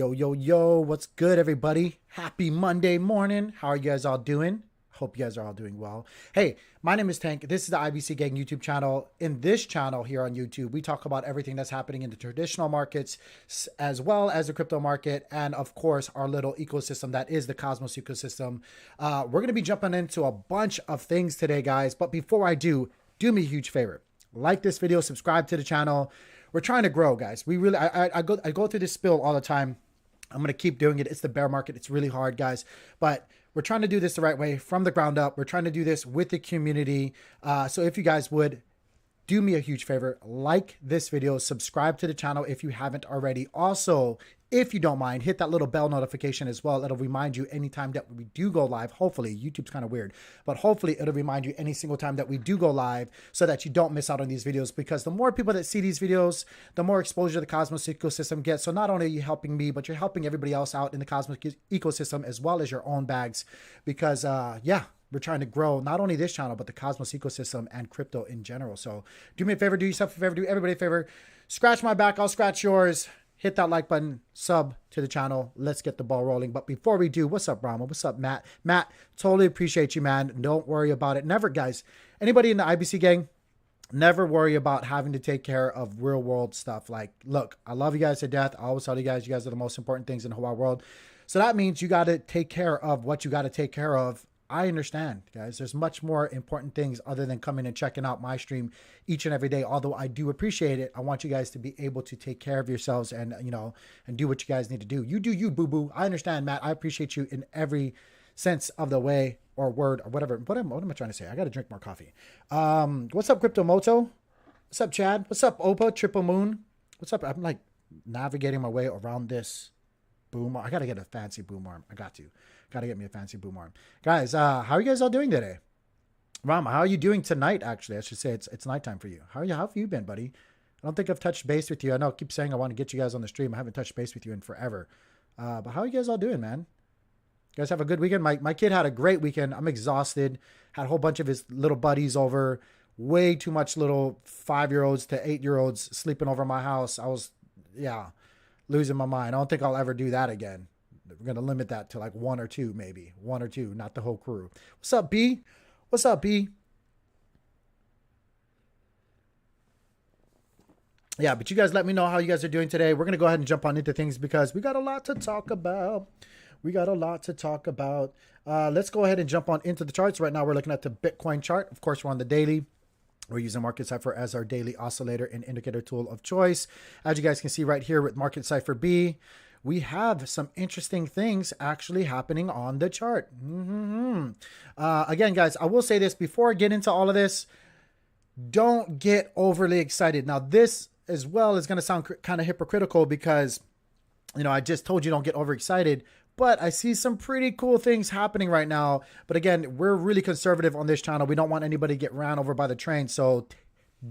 Yo, what's good, everybody? Happy Monday morning. How are you guys all doing? Hope you guys are all doing well. Hey, my name is Tank. This is the IBC Gang YouTube channel. In this channel here on YouTube, we talk about everything that's happening in the traditional markets, as well as the crypto market, and of course, our little ecosystem that is the Cosmos ecosystem. We're going to be jumping into a bunch of things today, guys. But before I do me a huge favor. Like this video, subscribe to the channel. We're trying to grow, guys. We really, I go through this spill all the time. I'm going to keep doing it. It's the bear market. It's really hard, guys. But we're trying to do this the right way from the ground up. We're trying to do this with the community. So if you guys would do me a huge favor, like this video, subscribe to the channel if you haven't already. Also, if you don't mind, hit that little bell notification as well. It'll remind you anytime that we do go live. Hopefully, YouTube's kind of weird, but hopefully it'll remind you any single time that we do go live so that you don't miss out on these videos, because the more people that see these videos, the more exposure the Cosmos ecosystem gets. So not only are you helping me, but you're helping everybody else out in the Cosmos ecosystem as well as your own bags, because yeah, we're trying to grow not only this channel, but the Cosmos ecosystem and crypto in general. So do me a favor, do yourself a favor, do everybody a favor. Scratch my back, I'll scratch yours. Hit that like button, sub to the channel. Let's get the ball rolling. But before we do, what's up, Brahma? What's up, Matt? Matt, totally appreciate you, man. Don't worry about it. Never, guys, anybody in the IBC gang, never worry about having to take care of real world stuff. Like, look, I love you guys to death. I always tell you guys are the most important things in the whole world. So that means you got to take care of what you got to take care of. I understand, guys. There's much more important things other than coming and checking out my stream each and every day. Although I do appreciate it, I want you guys to be able to take care of yourselves and, you know, and do what you guys need to do. You do you, boo-boo. I understand, Matt. I appreciate you in every sense of the way or word or whatever. What am I trying to say? I got to drink more coffee. What's up, Crypto Moto? What's up, Chad? What's up, Opa? Triple Moon? What's up? I'm like navigating my way around this boom. I got to get a fancy boom arm. I got to get me a fancy boom arm. Guys, how are you guys all doing today? Rama, how are you doing tonight? Actually, I should say it's nighttime for you. How have you been, buddy? I don't think I've touched base with you. I know I keep saying I want to get you guys on the stream. I haven't touched base with you in forever. But how are you guys all doing, man? You guys have a good weekend? My kid had a great weekend. I'm exhausted. Had a whole bunch of his little buddies over. Way too much little 5-year-olds to 8-year-olds sleeping over my house. I was, yeah, losing my mind. I don't think I'll ever do that again. We're going to limit that to like 1 or 2, maybe 1 or 2, not the whole crew. What's up, B? What's up, B? Yeah, but you guys let me know how you guys are doing today. We're going to go ahead and jump on into things because we got a lot to talk about. Let's go ahead and jump on into the charts. Right now, we're looking at the Bitcoin chart. Of course, we're on the daily. We're using Market Cipher as our daily oscillator and indicator tool of choice. As you guys can see right here with Market Cipher B, we have some interesting things actually happening on the chart. Again, guys, I will say this before I get into all of this. Don't get overly excited. Now, this as well is going to sound kind of hypocritical because, you know, I just told you don't get overexcited. But I see some pretty cool things happening right now. But again, we're really conservative on this channel. We don't want anybody to get ran over by the train. So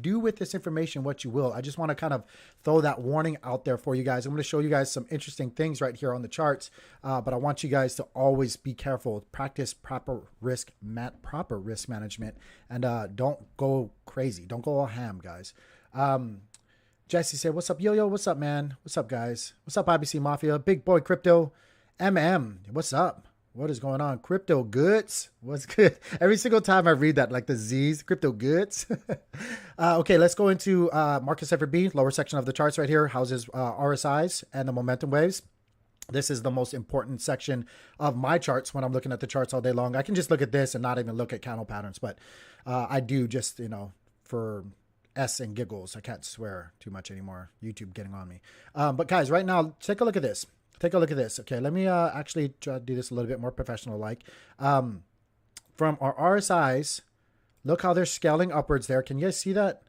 do with this information what you will. I just want to kind of throw that warning out there for you guys. I'm going to show you guys some interesting things right here on the charts. But I want you guys to always be careful. Practice proper risk management. And don't go crazy. Don't go all ham, guys. Jesse said, what's up, Yo-Yo? What's up, man? What's up, guys? What's up, IBC Mafia? Big Boy Crypto. What's up? What is going on? Crypto goods? What's good? Every single time I read that, like the Z's, crypto goods. Okay, let's go into Market Cipher B, lower section of the charts right here. Houses RSIs and the momentum waves. This is the most important section of my charts when I'm looking at the charts all day long. I can just look at this and not even look at candle patterns, but I do just, you know, for S and giggles. I can't swear too much anymore. YouTube getting on me. But guys, right now, take a look at this. Take a look at this. Okay, let me actually try to do this a little bit more professional-like. From our RSIs, look how they're scaling upwards there. Can you guys see that?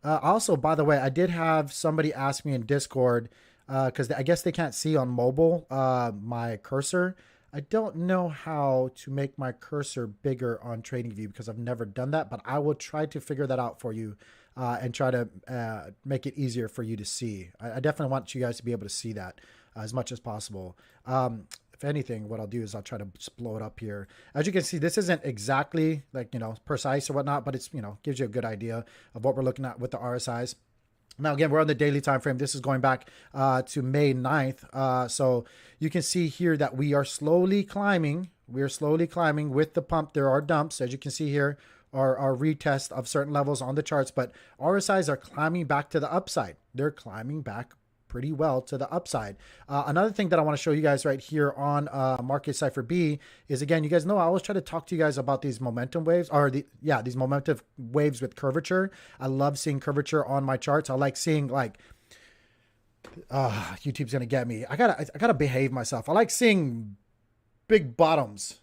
Also, by the way, I did have somebody ask me in Discord, because I guess they can't see on mobile my cursor. I don't know how to make my cursor bigger on TradingView because I've never done that, but I will try to figure that out for you and try to make it easier for you to see. I definitely want you guys to be able to see that as much as possible. If anything, what I'll do is I'll try to just blow it up here. As you can see, this isn't exactly like, you know, precise or whatnot, but it's, you know, gives you a good idea of what we're looking at with the RSIs. Now, again, we're on the daily time frame. This is going back to May 9th. So you can see here that we are slowly climbing. We are slowly climbing with the pump. There are dumps, as you can see here, our retest of certain levels on the charts. But RSIs are climbing back to the upside. They're climbing back pretty well to the upside. Another thing that I want to show you guys right here on Market Cipher B is, again, you guys know I always try to talk to you guys about these momentum waves, or these momentum waves with curvature. I love seeing curvature on my charts. I like seeing, like, YouTube's gonna get me. I gotta behave myself. I like seeing big bottoms,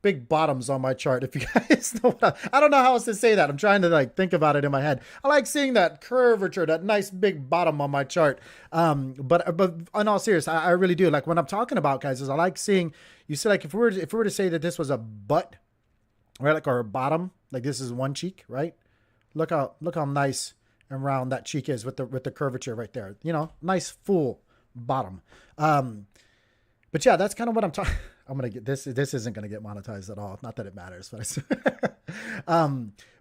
big bottoms on my chart. If you guys know what I don't know how else to say that. I'm trying to like think about it in my head. I like seeing that curvature, that nice big bottom on my chart. But in all seriousness, I really do. Like, when I'm talking about, guys, is I like seeing, you see, like, if we were to say that this was a butt, right, like, or a bottom, like this is one cheek, right? Look how nice and round that cheek is with the curvature right there. You know, nice full bottom. But yeah, that's kind of what I'm talking. I'm gonna get this. This isn't gonna get monetized at all. Not that it matters, but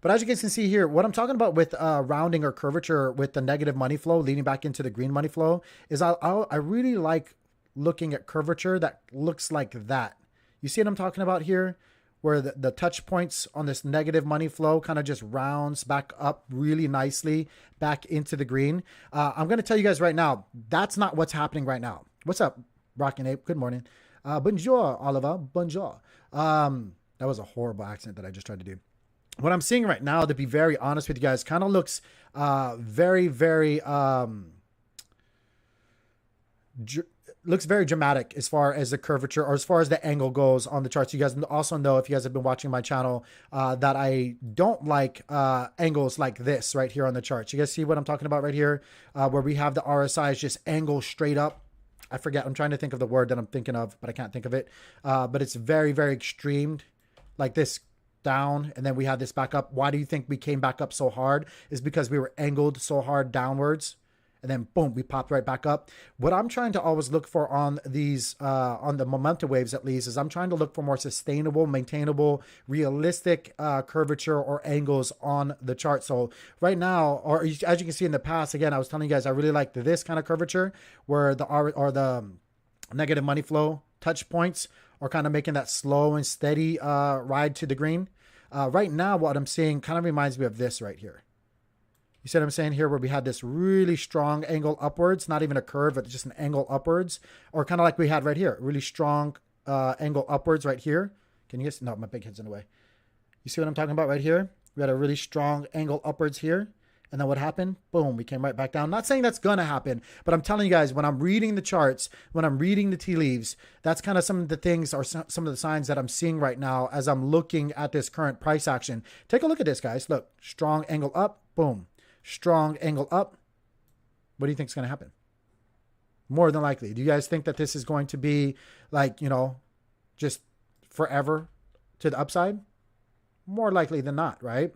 but as you guys can see here, what I'm talking about with rounding or curvature with the negative money flow leading back into the green money flow is I really like looking at curvature that looks like that. You see what I'm talking about here, where the touch points on this negative money flow kind of just rounds back up really nicely back into the green. I'm gonna tell you guys right now, that's not what's happening right now. What's up, Rockin' Ape? Good morning. Bonjour, Oliver. Bonjour. That was a horrible accent that I just tried to do. What I'm seeing right now, to be very honest with you guys, kind of looks very, very looks very dramatic as far as the curvature or as far as the angle goes on the charts. You guys also know, if you guys have been watching my channel, that I don't like angles like this right here on the charts. You guys see what I'm talking about right here, where we have the RSIs just angle straight up. I forget. I'm trying to think of the word that I'm thinking of, but I can't think of it. But it's very, very extreme, like this down, and then we had this back up. Why do you think we came back up so hard? Is because we were angled so hard downwards, and then boom, we popped right back up. What I'm trying to always look for on these, on the momentum waves at least, is I'm trying to look for more sustainable, maintainable, realistic curvature or angles on the chart. So right now, or as you can see in the past, again, I was telling you guys, I really like this kind of curvature where the negative money flow touch points are kind of making that slow and steady ride to the green. Right now, what I'm seeing kind of reminds me of this right here. You see what I'm saying here, where we had this really strong angle upwards, not even a curve, but just an angle upwards, or kind of like we had right here, really strong angle upwards right here. Can you guys, no, my big head's in the way. You see what I'm talking about right here? We had a really strong angle upwards here. And then what happened? Boom, we came right back down. Not saying that's going to happen, but I'm telling you guys, when I'm reading the charts, when I'm reading the tea leaves, that's kind of some of the things or some of the signs that I'm seeing right now as I'm looking at this current price action. Take a look at this, guys. Look, strong angle up, boom. Strong angle up. What do you think is going to happen? More than likely. Do you guys think that this is going to be like, you know, just forever to the upside? More likely than not, right?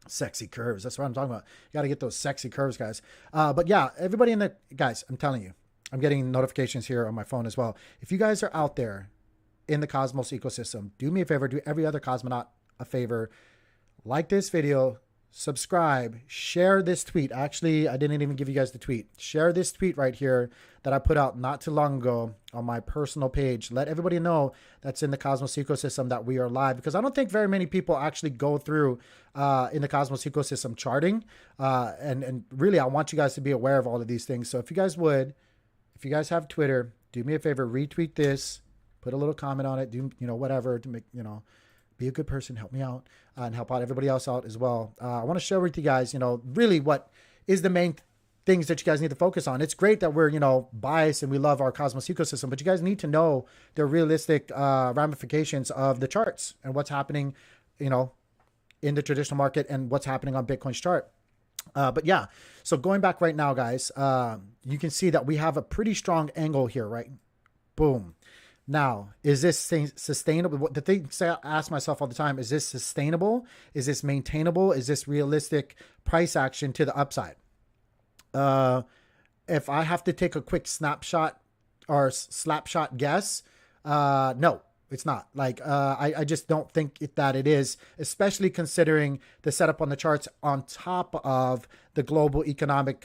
Sexy curves. That's what I'm talking about. You got to get those sexy curves, guys. But yeah, everybody in the, guys, I'm telling you, I'm getting notifications here on my phone as well. If you guys are out there in the Cosmos ecosystem, do me a favor, do every other cosmonaut a favor. Like this video, subscribe, share this tweet. Actually, I didn't even give you guys the tweet. Share this tweet right here that I put out not too long ago on my personal page. Let everybody know that's in the Cosmos ecosystem that we are live, because I don't think very many people actually go through in the Cosmos ecosystem charting. And really, I want you guys to be aware of all of these things. So if you guys would, if you guys have Twitter, do me a favor, retweet this, put a little comment on it, do, you know, whatever to make, you know, be a good person, help me out, and help out everybody else out as well. I want to share with you guys, you know, really what is the main things that you guys need to focus on. It's great that we're, you know, biased and we love our Cosmos ecosystem, but you guys need to know the realistic ramifications of the charts and what's happening, you know, in the traditional market and what's happening on Bitcoin's chart. But yeah, so going back right now, guys, you can see that we have a pretty strong angle here, right? Boom. Now, is this sustainable? The thing I ask myself all the time, is this sustainable? Is this maintainable? Is this realistic price action to the upside? If I have to take a quick snapshot or slapshot guess, no, it's not. Like, I just don't think that it is, especially considering the setup on the charts on top of the global economic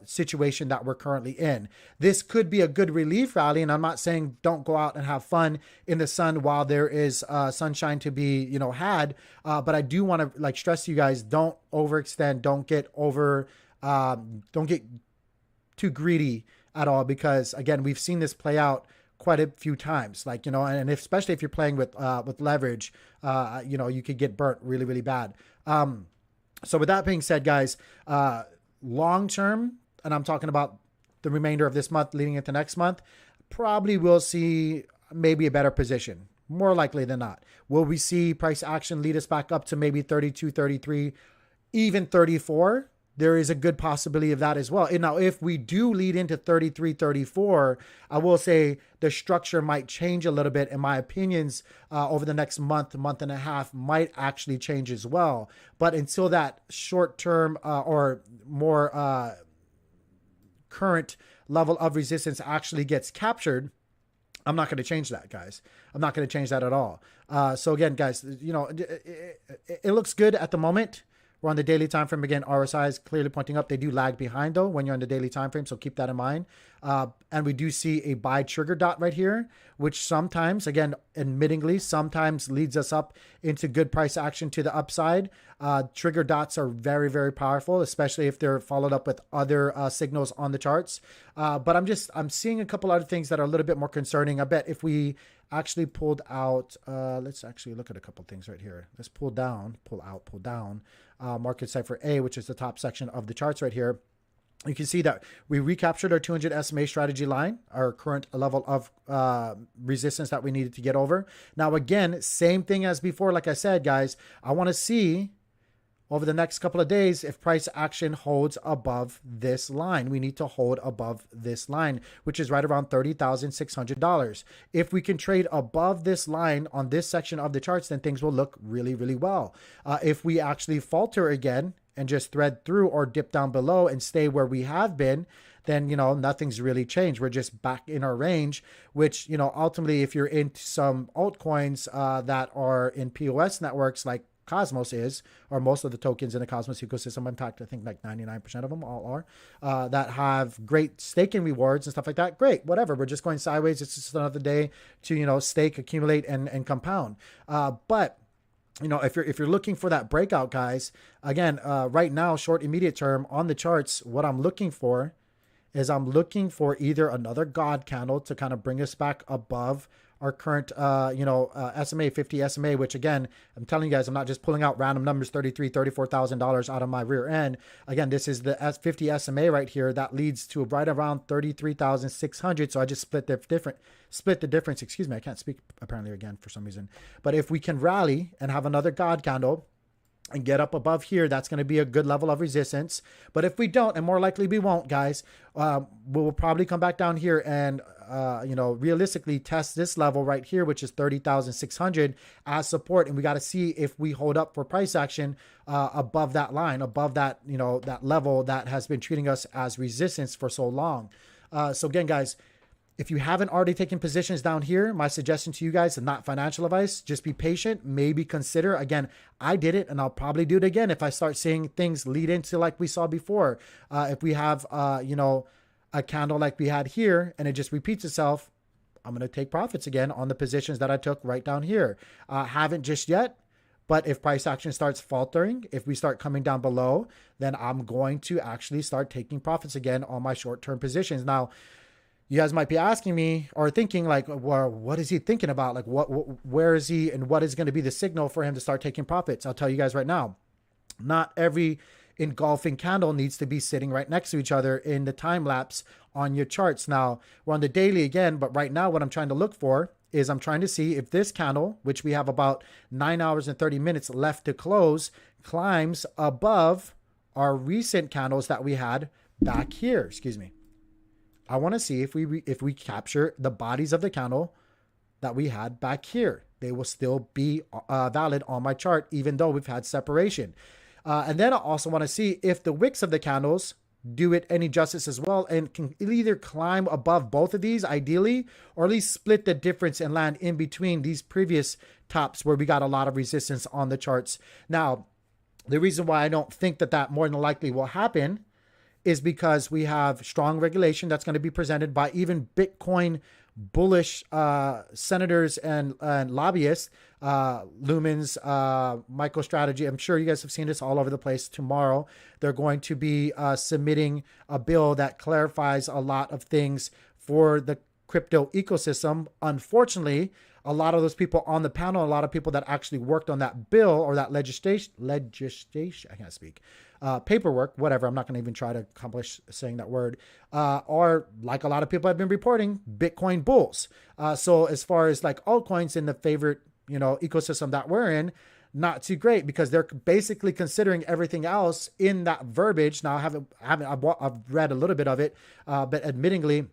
situation that we're currently in. This could be a good relief rally, and I'm not saying don't go out and have fun in the sun while there is sunshine to be, you know, had. But I do want to like stress to you guys, don't overextend, don't get too greedy at all, because again, we've seen this play out quite a few times, like, you know, and especially if you're playing with leverage, you know, you could get burnt really, really bad. So with that being said, guys, long term, and I'm talking about the remainder of this month leading into next month, probably we'll see maybe a better position. More likely than not. Will we see price action lead us back up to maybe 32, 33, even 34? There is a good possibility of that as well. And now, if we do lead into 33, 34, I will say the structure might change a little bit. And my opinions over the next month, month and a half might actually change as well. But until that short term or more current level of resistance actually gets captured, I'm not going to change that, guys. I'm not going to change that at all. So again, guys, you know, it looks good at the moment. We're on the daily time frame again. RSIs clearly pointing up. They do lag behind though when you're on the daily time frame, so keep that in mind. And we do see a buy trigger dot right here, which sometimes, again, admittingly, sometimes leads us up into good price action to the upside. Trigger dots are very, very powerful, especially if they're followed up with other signals on the charts. But I'm seeing a couple other things that are a little bit more concerning. I bet if we actually pulled out, let's actually look at a couple things right here. Let's pull down, pull out, pull down. Market Cipher A, which is the top section of the charts right here. You can see that we recaptured our 200 SMA strategy line, our current level of resistance that we needed to get over. Now, again, same thing as before. Like I said, guys, I want to see over the next couple of days if price action holds above this line. We need to hold above this line, which is right around $30,600. If we can trade above this line on this section of the charts, then things will look really, really well. If we actually falter again and just thread through or dip down below and stay where we have been, then, you know, nothing's really changed. We're just back in our range, which, you know, ultimately, if you're into some altcoins that are in POS networks like Cosmos is, or most of the tokens in the Cosmos ecosystem, in fact, I think like 99% of them all are, that have great staking rewards and stuff like that. Great, whatever. We're just going sideways. It's just another day to, you know, stake, accumulate, and compound. But you know, if you're looking for that breakout, guys, again, right now, short, immediate term on the charts, what I'm looking for is I'm looking for either another God candle to kind of bring us back above our current, SMA, 50 SMA, which again, I'm telling you guys, I'm not just pulling out random numbers, $33,000, $34,000 out of my rear end. Again, this is the 50 SMA right here that leads to right around 33,600. So I just split the difference. Excuse me. I can't speak apparently again for some reason, but if we can rally and have another God candle and get up above here, that's going to be a good level of resistance. But if we don't, and more likely we won't, guys, we'll probably come back down here and, realistically test this level right here, which is 30,600 as support. And we got to see if we hold up for price action above that line, above that, you know, that level that has been treating us as resistance for so long. So again, guys, if you haven't already taken positions down here, my suggestion to you guys, and not financial advice, just be patient, maybe consider. Again, I did it and I'll probably do it again if I start seeing things lead into like we saw before. If we have, a candle like we had here and it just repeats itself, I'm going to take profits again on the positions that I took right down here. Haven't just yet, but if price action starts faltering, if we start coming down below, then I'm going to actually start taking profits again on my short-term positions. Now, you guys might be asking me or thinking like, well, what is he thinking about? Like where is he and what is going to be the signal for him to start taking profits? I'll tell you guys right now, not every engulfing candle needs to be sitting right next to each other in the time lapse on your charts. Now we're on the daily again, but right now what I'm trying to look for is I'm trying to see if this candle, which we have about 9 hours and 30 minutes left to close, climbs above our recent candles that we had back here. Excuse me. I want to see if we capture the bodies of the candle that we had back here. They will still be valid on my chart, even though we've had separation. And then I also want to see if the wicks of the candles do it any justice as well and can either climb above both of these ideally, or at least split the difference and land in between these previous tops where we got a lot of resistance on the charts. Now, the reason why I don't think that more than likely will happen is because we have strong regulation that's going to be presented by even Bitcoin bullish senators and lobbyists, Lumens, MicroStrategy. I'm sure you guys have seen this all over the place. Tomorrow, they're going to be submitting a bill that clarifies a lot of things for the crypto ecosystem. Unfortunately, a lot of those people on the panel, a lot of people that actually worked on that bill or that legislation, I can't speak, paperwork, whatever. I'm not going to even try to accomplish saying that word, are, like a lot of people have been reporting, Bitcoin bulls. So as far as like altcoins in the favorite, ecosystem that we're in, not too great, because they're basically considering everything else in that verbiage. Now I've read a little bit of it, but admittingly,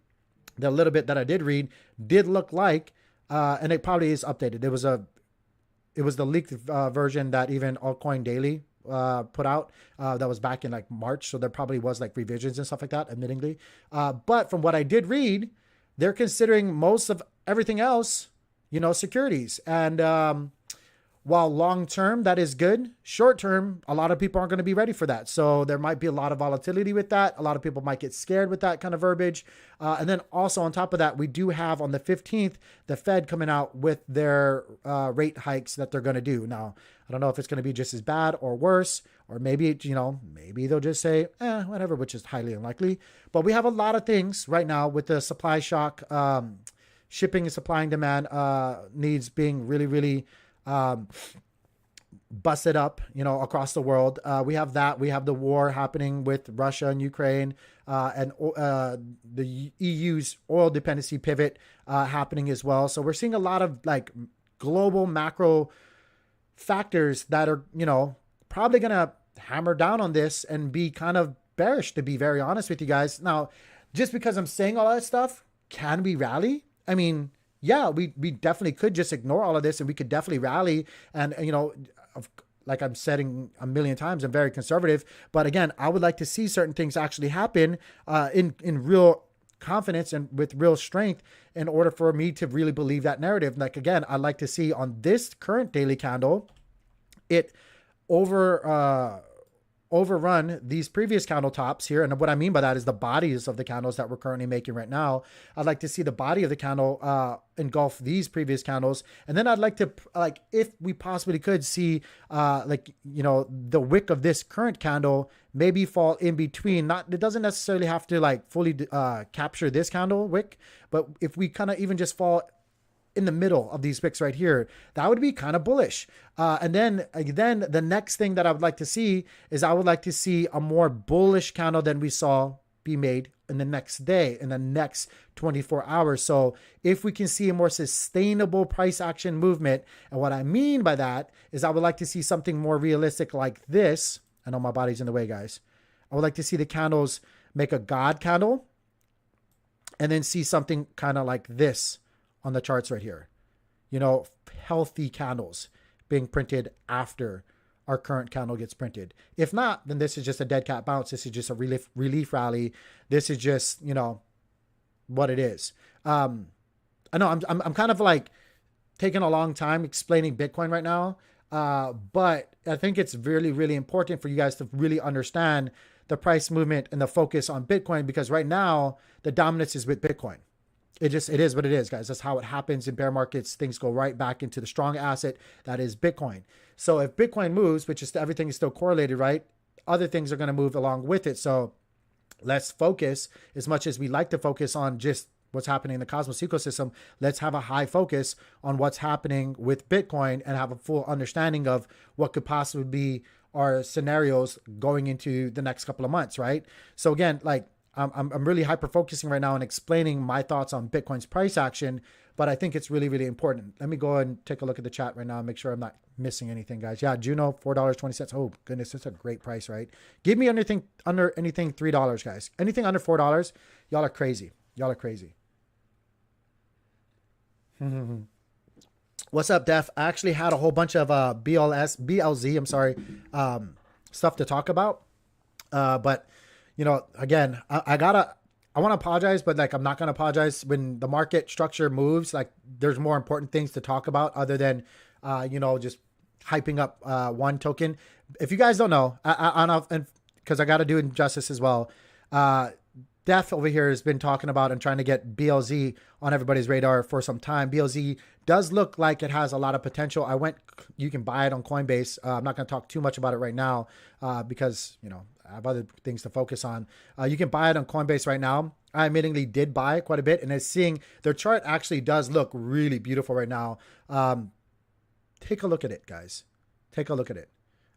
the little bit that I did read did look like, and it probably is updated. It was the leaked version that even Altcoin Daily put out, that was back in like March. So there probably was like revisions and stuff like that, admittingly. But from what I did read, they're considering most of everything else, securities. And while long-term, that is good, short-term, a lot of people aren't going to be ready for that. So there might be a lot of volatility with that. A lot of people might get scared with that kind of verbiage. And then also on top of that, we do have on the 15th, the Fed coming out with their rate hikes that they're going to do. Now, I don't know if it's going to be just as bad or worse, or maybe, maybe they'll just say, whatever, which is highly unlikely. But we have a lot of things right now with the supply shock, shipping and supply and demand needs being really, really busted up, across the world. We have that. We have the war happening with Russia and Ukraine, and the EU's oil dependency pivot happening as well. So we're seeing a lot of like global macro factors that are, probably going to hammer down on this and be kind of bearish, to be very honest with you guys. Now, just because I'm saying all that stuff, can we rally? I mean, yeah, we definitely could just ignore all of this, and we could definitely rally. And, like I'm saying a million times, I'm very conservative. But again, I would like to see certain things actually happen in real confidence and with real strength in order for me to really believe that narrative. Like, again, I'd like to see on this current daily candle, it overrun these previous candle tops here. And what I mean by that is the bodies of the candles that we're currently making right now. I'd like to see the body of the candle engulf these previous candles. And then I'd like to, if we possibly could see, the wick of this current candle maybe fall in between. It doesn't necessarily have to fully capture this candle wick, but if we kind of even just fall in the middle of these wicks right here, that would be kind of bullish. And then the next thing that I would like to see is I would like to see a more bullish candle than we saw be made in the next day, in the next 24 hours. So if we can see a more sustainable price action movement, and what I mean by that is I would like to see something more realistic like this. I know my body's in the way, guys. I would like to see the candles make a God candle and then see something kind of like this on the charts right here, healthy candles being printed after our current candle gets printed. If not, then this is just a dead cat bounce. This is just a relief rally. This is just, what it is. I know I'm kind of like taking a long time explaining Bitcoin right now. But I think it's really, really important for you guys to really understand the price movement and the focus on Bitcoin, because right now the dominance is with Bitcoin. It is what it is, guys. That's how it happens in bear markets. Things go right back into the strong asset that is Bitcoin. So if Bitcoin moves, which is everything is still correlated, right? Other things are going to move along with it. So let's focus, as much as we like to focus on just what's happening in the Cosmos ecosystem. Let's have a high focus on what's happening with Bitcoin and have a full understanding of what could possibly be our scenarios going into the next couple of months, right? So again, I'm really hyper focusing right now and explaining my thoughts on Bitcoin's price action, but I think it's really, really important. Let me go and take a look at the chat right now and make sure I'm not missing anything, guys. Yeah, Juno, $4.20. Oh goodness, that's a great price, right? Give me anything under $3, guys. Anything under $4, y'all are crazy. Y'all are crazy. What's up, Def? I actually had a whole bunch of BLZ, stuff to talk about, but again, I want to apologize, but I'm not going to apologize when the market structure moves. There's more important things to talk about other than, just hyping up one token. If you guys don't know, and because I got to do it justice as well, Death over here has been talking about and trying to get BLZ on everybody's radar for some time. BLZ does look like it has a lot of potential. You can buy it on Coinbase. I'm not going to talk too much about it right now because, I have other things to focus on. You can buy it on Coinbase right now. I admittingly did buy quite a bit, and it's seeing their chart actually does look really beautiful right now. Take a look at it, guys. Take a look at it.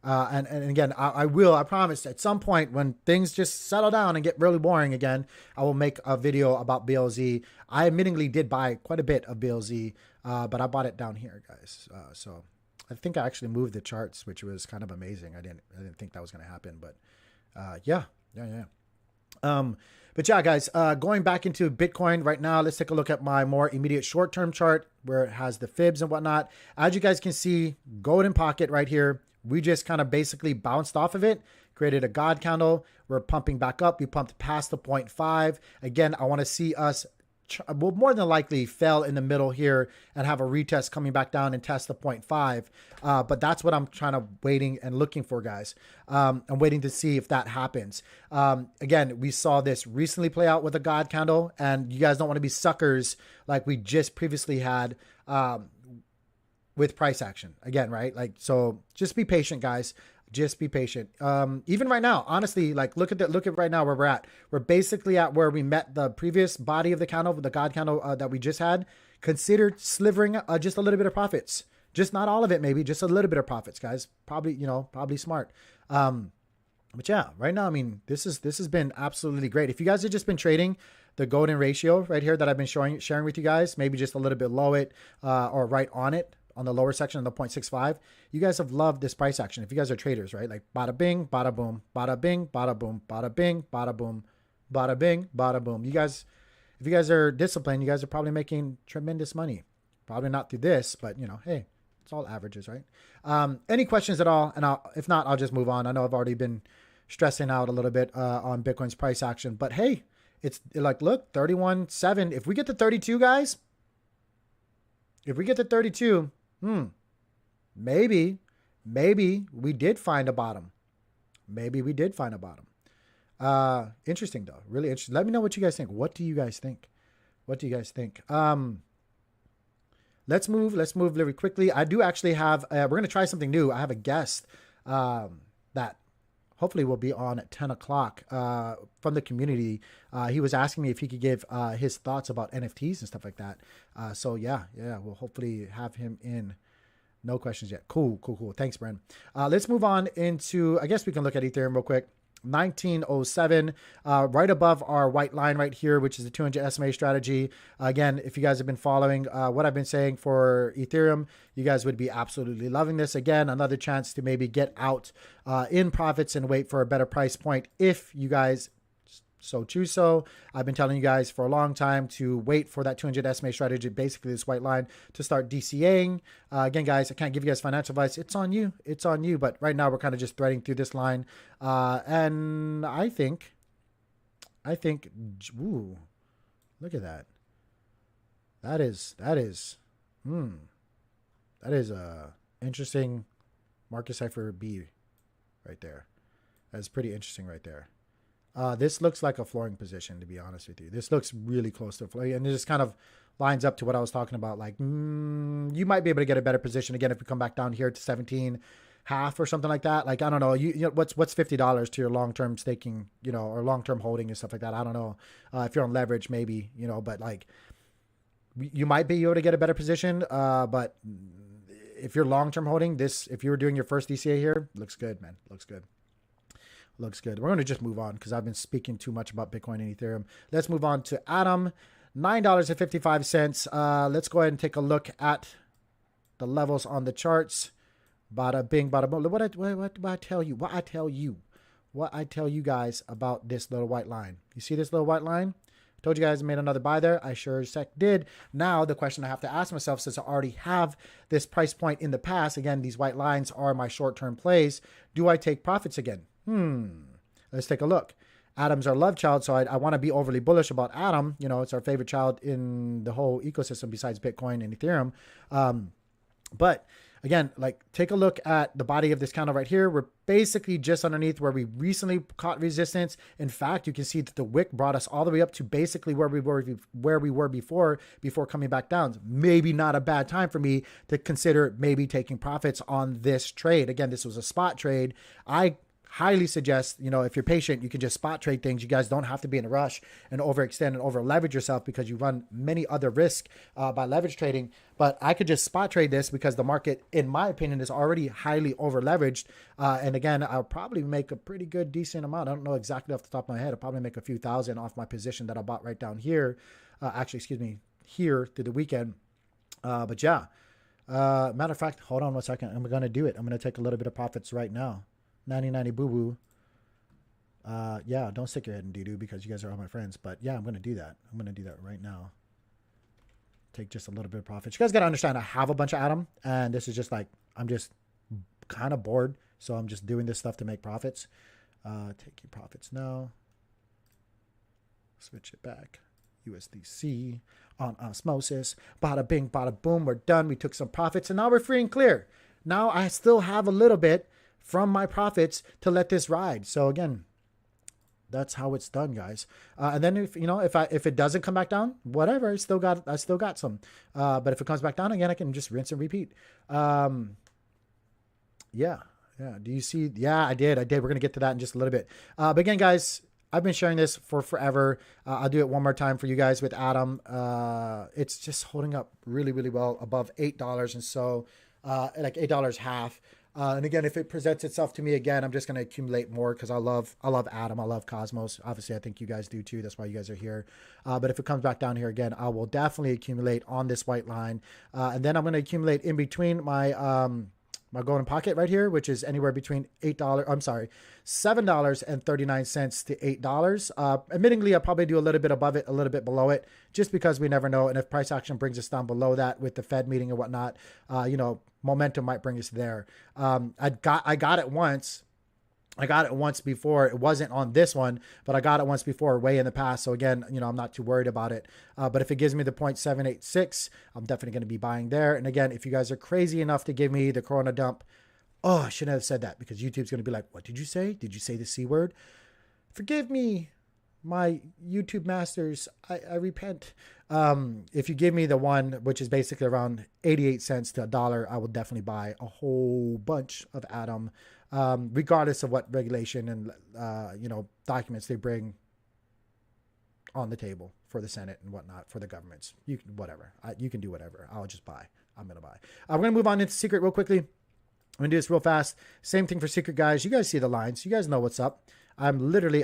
And again, I promise at some point when things just settle down and get really boring again, I will make a video about BLZ. I admittingly did buy quite a bit of BLZ, but I bought it down here, guys. So I think I actually moved the charts, which was kind of amazing. I didn't think that was going to happen, but yeah. But yeah, guys, going back into Bitcoin right now, let's take a look at my more immediate short-term chart where it has the fibs and whatnot. As you guys can see, golden pocket right here. We just kind of basically bounced off of it, created a God candle. We're pumping back up. We pumped past the 0.5. Again, I want to see us, more than likely fell in the middle here and have a retest coming back down and test the 0.5. But that's what I'm waiting and looking for, guys. I'm waiting to see if that happens. Again, we saw this recently play out with a God candle, and you guys don't want to be suckers like we just previously had with price action again, right? Like, so just be patient, guys. Just be patient. Even right now, honestly, like look at right now where we're at. We're basically at where we met the previous body of the candle, the God candle that we just had. Consider slivering just a little bit of profits. Just not all of it, maybe just a little bit of profits, guys. Probably smart. But yeah, right now, I mean, this has been absolutely great. If you guys have just been trading the golden ratio right here that I've been sharing with you guys, maybe just a little bit below it or right on it, on the lower section of the 0.65, you guys have loved this price action. If you guys are traders, right? Like bada bing, bada boom, bada bing, bada boom, bada bing, bada boom, bada bing, bada boom. You guys, if you guys are disciplined, you guys are probably making tremendous money. Probably not through this, but hey, it's all averages, right? Any questions at all? And if not, I'll just move on. I know I've already been stressing out a little bit on Bitcoin's price action, but hey, it's like, look, 31.7. If we get to 32, guys, if we get to 32, maybe we did find a bottom. Maybe we did find a bottom. Interesting though. Really interesting. Let me know what you guys think. What do you guys think? What do you guys think? Let's move very quickly. I do actually have, we're going to try something new. I have a guest, that hopefully will be on at 10 o'clock, from the community. He was asking me if he could give, his thoughts about NFTs and stuff like that. So yeah, we'll hopefully have him in. No questions yet. Cool. Thanks, Bren. Let's move on into, I guess we can look at Ethereum real quick. 1907, right above our white line right here, which is the 200 SMA strategy. Again, if you guys have been following what I've been saying for Ethereum, you guys would be absolutely loving this. Again, another chance to maybe get out in profits and wait for a better price point if you guys so choose so. I've been telling you guys for a long time to wait for that 200 SMA strategy, basically this white line, to start DCAing. Again, guys, I can't give you guys financial advice. It's on you. It's on you. But right now we're kind of just threading through this line. And I think, ooh, look at that. That is a interesting Market Cipher B right there. That's pretty interesting right there. This looks like a flooring position, to be honest with you. This looks really close to a flooring, and it just kind of lines up to what I was talking about. Like, you might be able to get a better position again if we come back down here to 17 half or something like that. Like, I don't know. You know what's $50 to your long-term staking, or long-term holding and stuff like that. I don't know. If you're on leverage, maybe, but like, you might be able to get a better position. But if you're long-term holding this, if you were doing your first DCA here, looks good, man. Looks good. Looks good. We're going to just move on because I've been speaking too much about Bitcoin and Ethereum. Let's move on to Atom, $9.55. Let's go ahead and take a look at the levels on the charts. Bada bing, bada boom. What I tell you? What I tell you guys about this little white line? You see this little white line? I told you guys I made another buy there. I sure as heck did. Now the question I have to ask myself, since I already have this price point in the past, again, these white lines are my short-term plays. Do I take profits again? Let's take a look. Atom's our love child, so I want to be overly bullish about Atom. It's our favorite child in the whole ecosystem besides Bitcoin and Ethereum. But again, like take a look at the body of this candle right here. We're basically just underneath where we recently caught resistance. In fact, you can see that the wick brought us all the way up to basically where we were before coming back down. Maybe not a bad time for me to consider maybe taking profits on this trade. Again, this was a spot trade. I highly suggest, if you're patient, you can just spot trade things. You guys don't have to be in a rush and overextend and over leverage yourself, because you run many other risks by leverage trading. But I could just spot trade this because the market, in my opinion, is already highly over leveraged. And again, I'll probably make a pretty good, decent amount. I don't know exactly off the top of my head. I'll probably make a few thousand off my position that I bought right down here. Here through the weekend. But yeah, matter of fact, hold on 1 second. I'm going to do it. I'm going to take a little bit of profits right now. 90 boo-boo. Yeah, don't stick your head in doo-doo because you guys are all my friends. But yeah, I'm going to do that. I'm going to do that right now. Take just a little bit of profits. You guys got to understand, I have a bunch of Atom, and this is just like, I'm just kind of bored. So I'm just doing this stuff to make profits. Take your profits now. Switch it back. USDC on osmosis. Bada bing, bada boom. We're done. We took some profits, and now we're free and clear. Now I still have a little bit from my profits to let this ride. So again, that's how it's done, guys. And then if it doesn't come back down, whatever, I still got some. But if it comes back down again, I can just rinse and repeat. Yeah. Do you see? Yeah, I did. We're gonna get to that in just a little bit. But again, guys, I've been sharing this for forever. I'll do it one more time for you guys with Atom. It's just holding up really, really well above $8, and so like $8 half. And again, if it presents itself to me again, I'm just going to accumulate more because I love Atom. I love Cosmos. Obviously, I think you guys do too. That's why you guys are here. But if it comes back down here again, I will definitely accumulate on this white line. And then I'm going to accumulate in between my my golden pocket right here, which is anywhere between $7.39 to $8. Admittingly, I'll probably do a little bit above it, a little bit below it, just because we never know. And if price action brings us down below that with the Fed meeting and whatnot, momentum might bring us there. I got it once. I got it once before. It wasn't on this one, but I got it once before way in the past. So again, I'm not too worried about it. But if it gives me the 0.786, I'm definitely going to be buying there. And again, if you guys are crazy enough to give me the Corona dump, I shouldn't have said that, because YouTube's going to be like, what did you say? Did you say the C word? Forgive me, my YouTube masters. I repent. If you give me the one, which is basically around 88 cents to $1, I will definitely buy a whole bunch of Atom. Regardless of what regulation and, documents they bring on the table for the Senate and whatnot, for the governments. You can, whatever. You can do whatever. I'll just buy. I'm going to buy. We're going to move on into Secret real quickly. I'm going to do this real fast. Same thing for Secret, guys. You guys see the lines. You guys know what's up. I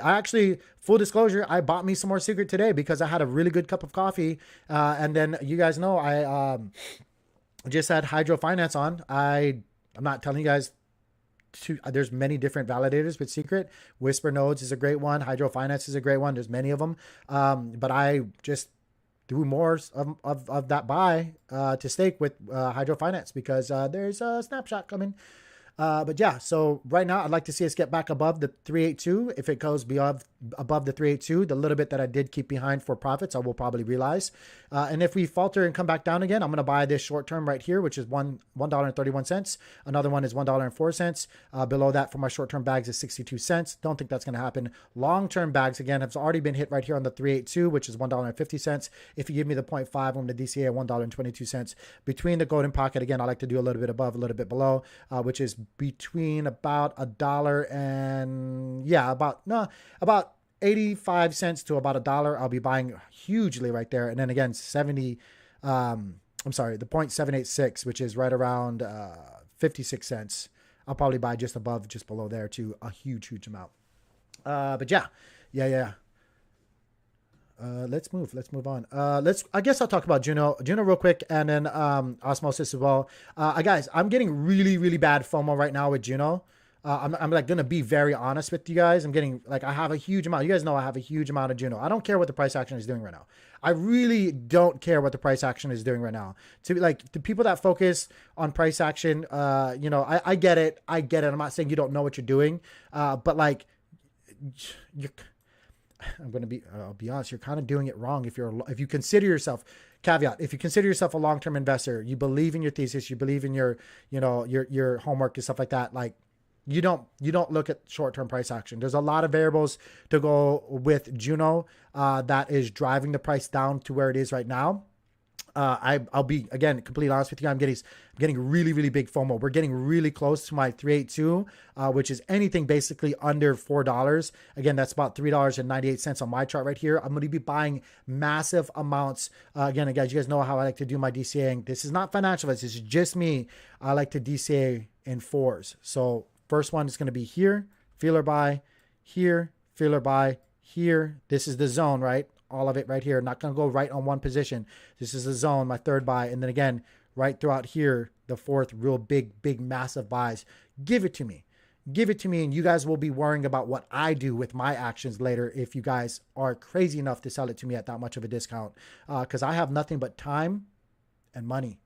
actually, full disclosure, I bought me some more Secret today because I had a really good cup of coffee. And then you guys know I just had Hydro Finance on. I'm not telling you guys. There's many different validators with Secret. Whisper Nodes is a great one. Hydro Finance is a great one. There's many of them. But I just threw more of that buy to stake with Hydro Finance because there's a snapshot coming. But yeah, so right now I'd like to see us get back above the 382. If it goes above the 382, the little bit that I did keep behind for profits, I will probably realize. And if we falter and come back down again, I'm going to buy this short term right here, which is $1.31. Another one is $1.04. Below that for my short term bags is 62 cents. Don't think that's going to happen. Long term bags again have already been hit right here on the 382, which is $1.50. If you give me the 0.5, I'm going to DCA at $1.22. Between the golden pocket, again, I like to do a little bit above, a little bit below, which is between about $1 and about 85 cents to about $1. I'll be buying hugely right there. And then again, the 0.786, which is right around 56 cents. I'll probably buy just above, just below there to a huge amount. But yeah. Let's move on. I guess I'll talk about Juno real quick, and then Osmosis as well. Guys, I'm getting really bad FOMO right now with Juno. I'm like gonna be very honest with you guys. I'm getting like, I have a huge amount. You guys know I have a huge amount of Juno. I don't care what the price action is doing right now. I really don't care what the price action is doing right now. To like the people that focus on price action, I get it. I'm not saying you don't know what you're doing, but like I'll be honest, you're kind of doing it wrong if you consider yourself, caveat, if you consider yourself a long-term investor, you believe in your thesis, you believe in your, your homework and stuff like that. Like you don't look at short-term price action. There's a lot of variables to go with Juno that is driving the price down to where it is right now. I'll be, again, completely honest with you. I'm getting really, really big FOMO. We're getting really close to my 382, which is anything basically under $4. Again, that's about $3.98 on my chart right here. I'm going to be buying massive amounts. Again, guys, you guys know how I like to do my DCAing. This is not financial advice. This is just me. I like to DCA in fours. So first one is going to be here, feeler buy, here, feeler buy, here. This is the zone, right? All of it right here. Not going to go right on one position. This is the zone, my third buy. And then again, right throughout here, the fourth real big, massive buys. Give it to me. Give it to me. And you guys will be worrying about what I do with my actions later if you guys are crazy enough to sell it to me at that much of a discount. Because I have nothing but time and money.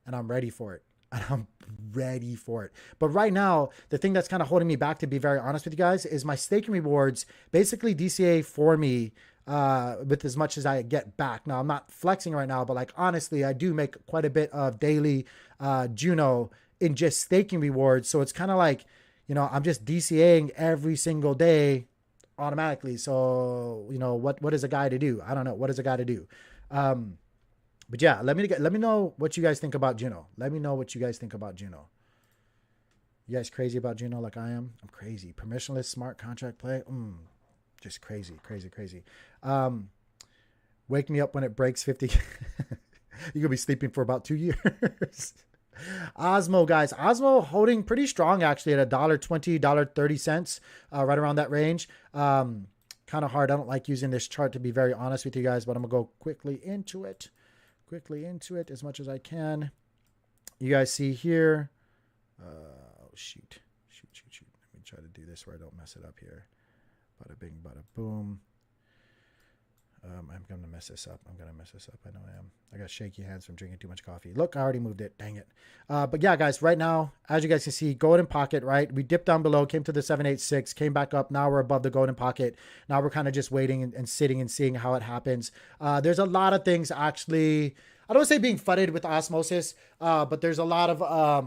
And I'm ready for it. And I'm ready for it. But right now, the thing that's kind of holding me back, to be very honest with you guys, is my staking rewards basically DCA for me with as much as I get back. Now, I'm not flexing right now, but like, honestly, I do make quite a bit of daily Juno in just staking rewards. So it's kind of like, I'm just DCAing every single day automatically. So, what is a guy to do? I don't know. What is a guy to do? But yeah, let me know what you guys think about Juno. Let me know what you guys think about Juno. You guys crazy about Juno like I am? I'm crazy. Permissionless smart contract play. Just crazy. Wake me up when it breaks 50. You're going to be sleeping for about 2 years. Osmo, guys. Osmo holding pretty strong, actually, at $1.20, $1.30, right around that range. Kind of hard. I don't like using this chart, to be very honest with you guys, but I'm going to go quickly into it as much as I can. You guys see here. Shoot. Let me try to do this where I don't mess it up here. Bada bing, bada boom. I'm going to mess this up. I know I am. I got shaky hands from drinking too much coffee. Look, I already moved it. Dang it. But yeah, guys, right now, as you guys can see, golden pocket, right? We dipped down below, came to the 786, came back up. Now we're above the golden pocket. Now we're kind of just waiting and sitting and seeing how it happens. There's a lot of things actually, I don't want to say being fudded with osmosis, but there's a lot of,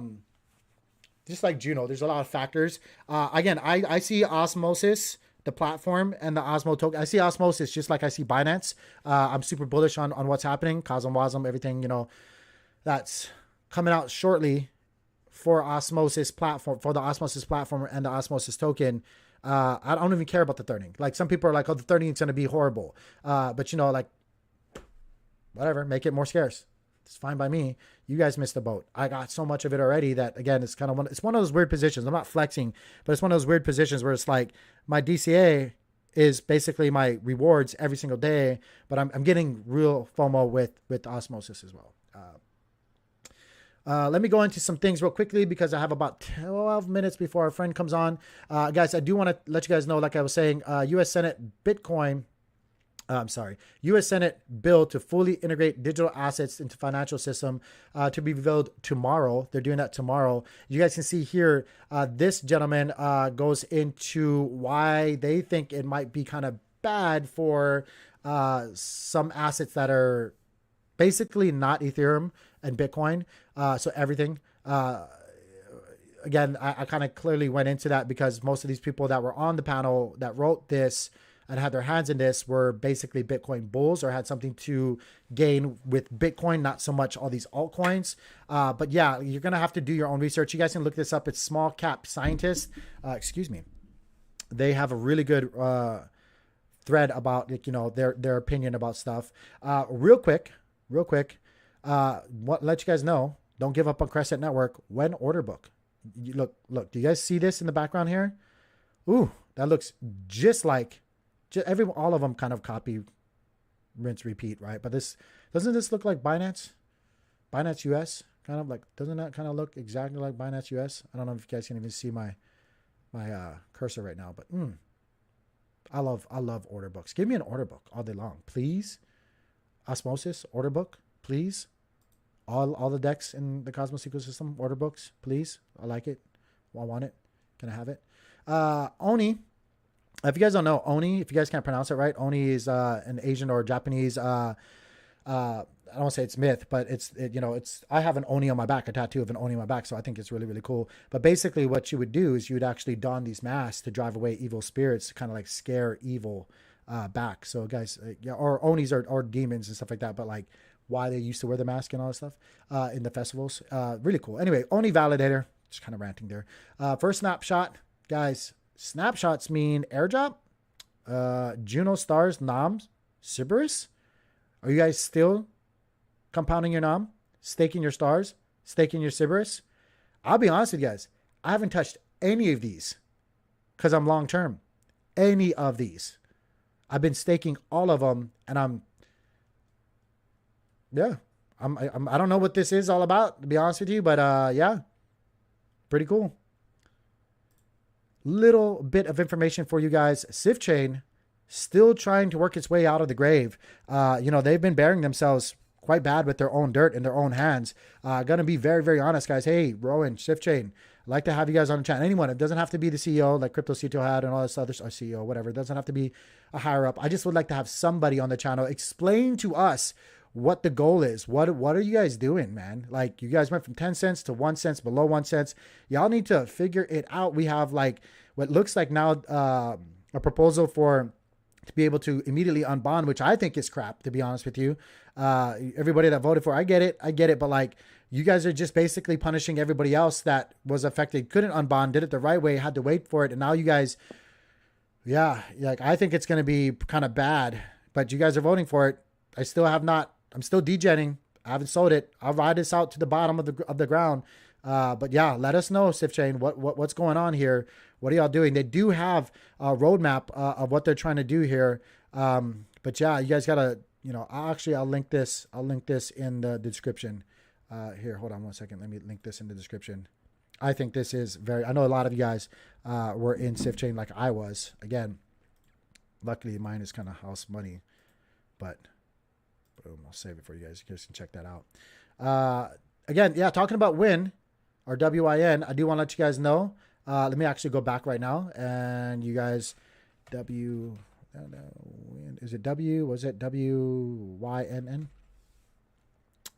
just like Juno, there's a lot of factors. Again, I see osmosis, the platform, and the Osmo token. I see osmosis just like I see Binance. I'm super bullish on what's happening. Wasm, everything, that's coming out shortly for osmosis platform, for the osmosis platform and the osmosis token. I don't even care about the thirding. Like, some people are like, oh, the thirding is going to be horrible. But like, whatever, make it more scarce. It's fine by me. You guys missed the boat. I got so much of it already that, again, it's kind of one of those weird positions. I'm not flexing, but it's one of those weird positions where it's like my DCA is basically my rewards every single day, but I'm getting real FOMO with osmosis as well. Let me go into some things real quickly because I have about 12 minutes before our friend comes on. Guys, I do want to let you guys know, like I was saying, U.S. Senate U.S. Senate bill to fully integrate digital assets into financial system to be revealed tomorrow. They're doing that tomorrow. You guys can see here, this gentleman goes into why they think it might be kind of bad for some assets that are basically not Ethereum and Bitcoin. So everything. Again, I kind of clearly went into that because most of these people that were on the panel that wrote this and had their hands in this were basically Bitcoin bulls or had something to gain with Bitcoin, not so much all these altcoins. But yeah, you're going to have to do your own research. You guys can look this up. It's Small Cap Scientist. They have a really good thread about, their opinion about stuff. Real quick, let you guys know, don't give up on Crescent Network. When order book. Look, do you guys see this in the background here? Ooh, that looks just like all of them kind of copy, rinse, repeat, right? But doesn't this look like Binance US? Kind of like, doesn't that kind of look exactly like Binance US? I don't know if you guys can even see my cursor right now, but I love order books. Give me an order book all day long, please. Osmosis order book, please. All the decks in the Cosmos ecosystem order books, please. I like it. I want it. Can I have it? Oni. If you guys don't know, Oni, if you guys can't pronounce it right, Oni is an Asian or Japanese. I don't want to say it's myth, but I have an Oni on my back, a tattoo of an Oni on my back. So I think it's really, really cool. But basically what you would do is you would actually don these masks to drive away evil spirits, to kind of like scare evil back. So guys, or Onis or demons and stuff like that. But like why they used to wear the mask and all that stuff in the festivals. Really cool. Anyway, Oni validator, just kind of ranting there. First snapshot, guys, snapshots mean airdrop, Juno stars, noms, Cerberus. Are you guys still compounding your nom, staking your stars, staking your Cerberus? I'll be honest with you guys. I haven't touched any of these because I'm long term. Any of these. I've been staking all of them, and I don't know what this is all about, to be honest with you, but yeah, pretty cool. Little bit of information for you guys. Cipher chain still trying to work its way out of the grave. They've been burying themselves quite bad with their own dirt in their own hands. Gonna be very, very honest, guys. Hey, Rowan, Cipher chain, I'd like to have you guys on the channel. Anyone, it doesn't have to be the CEO like Crypto CTO had and all this other CEO, whatever. It doesn't have to be a higher up. I just would like to have somebody on the channel explain to us what the goal is. What are you guys doing, man? Like, you guys went from 10 cents to 1 cent, below 1 cent. Y'all need to figure it out. We have like what looks like now a proposal to be able to immediately unbond, which I think is crap, to be honest with you. Everybody that voted for, I get it. But like, you guys are just basically punishing everybody else that was affected, couldn't unbond, did it the right way, had to wait for it. And now you guys, like, I think it's going to be kind of bad, but you guys are voting for it. I'm still degenning. I haven't sold it. I'll ride this out to the bottom of the ground. But yeah, let us know, Cipher chain, what's going on here. What are y'all doing? They do have a roadmap of what they're trying to do here. But yeah, you guys gotta, I'll link this. I'll link this in the description. Here, hold on 1 second. Let me link this in the description. I think this is I know a lot of you guys were in Cipher chain like I was. Again, luckily mine is kind of house money, but boom, I'll save it for you guys. You guys can check that out. Again, yeah, talking about WIN or WIN, I do want to let you guys know. Let me actually go back right now, and you guys, is it W? Was it WYNN?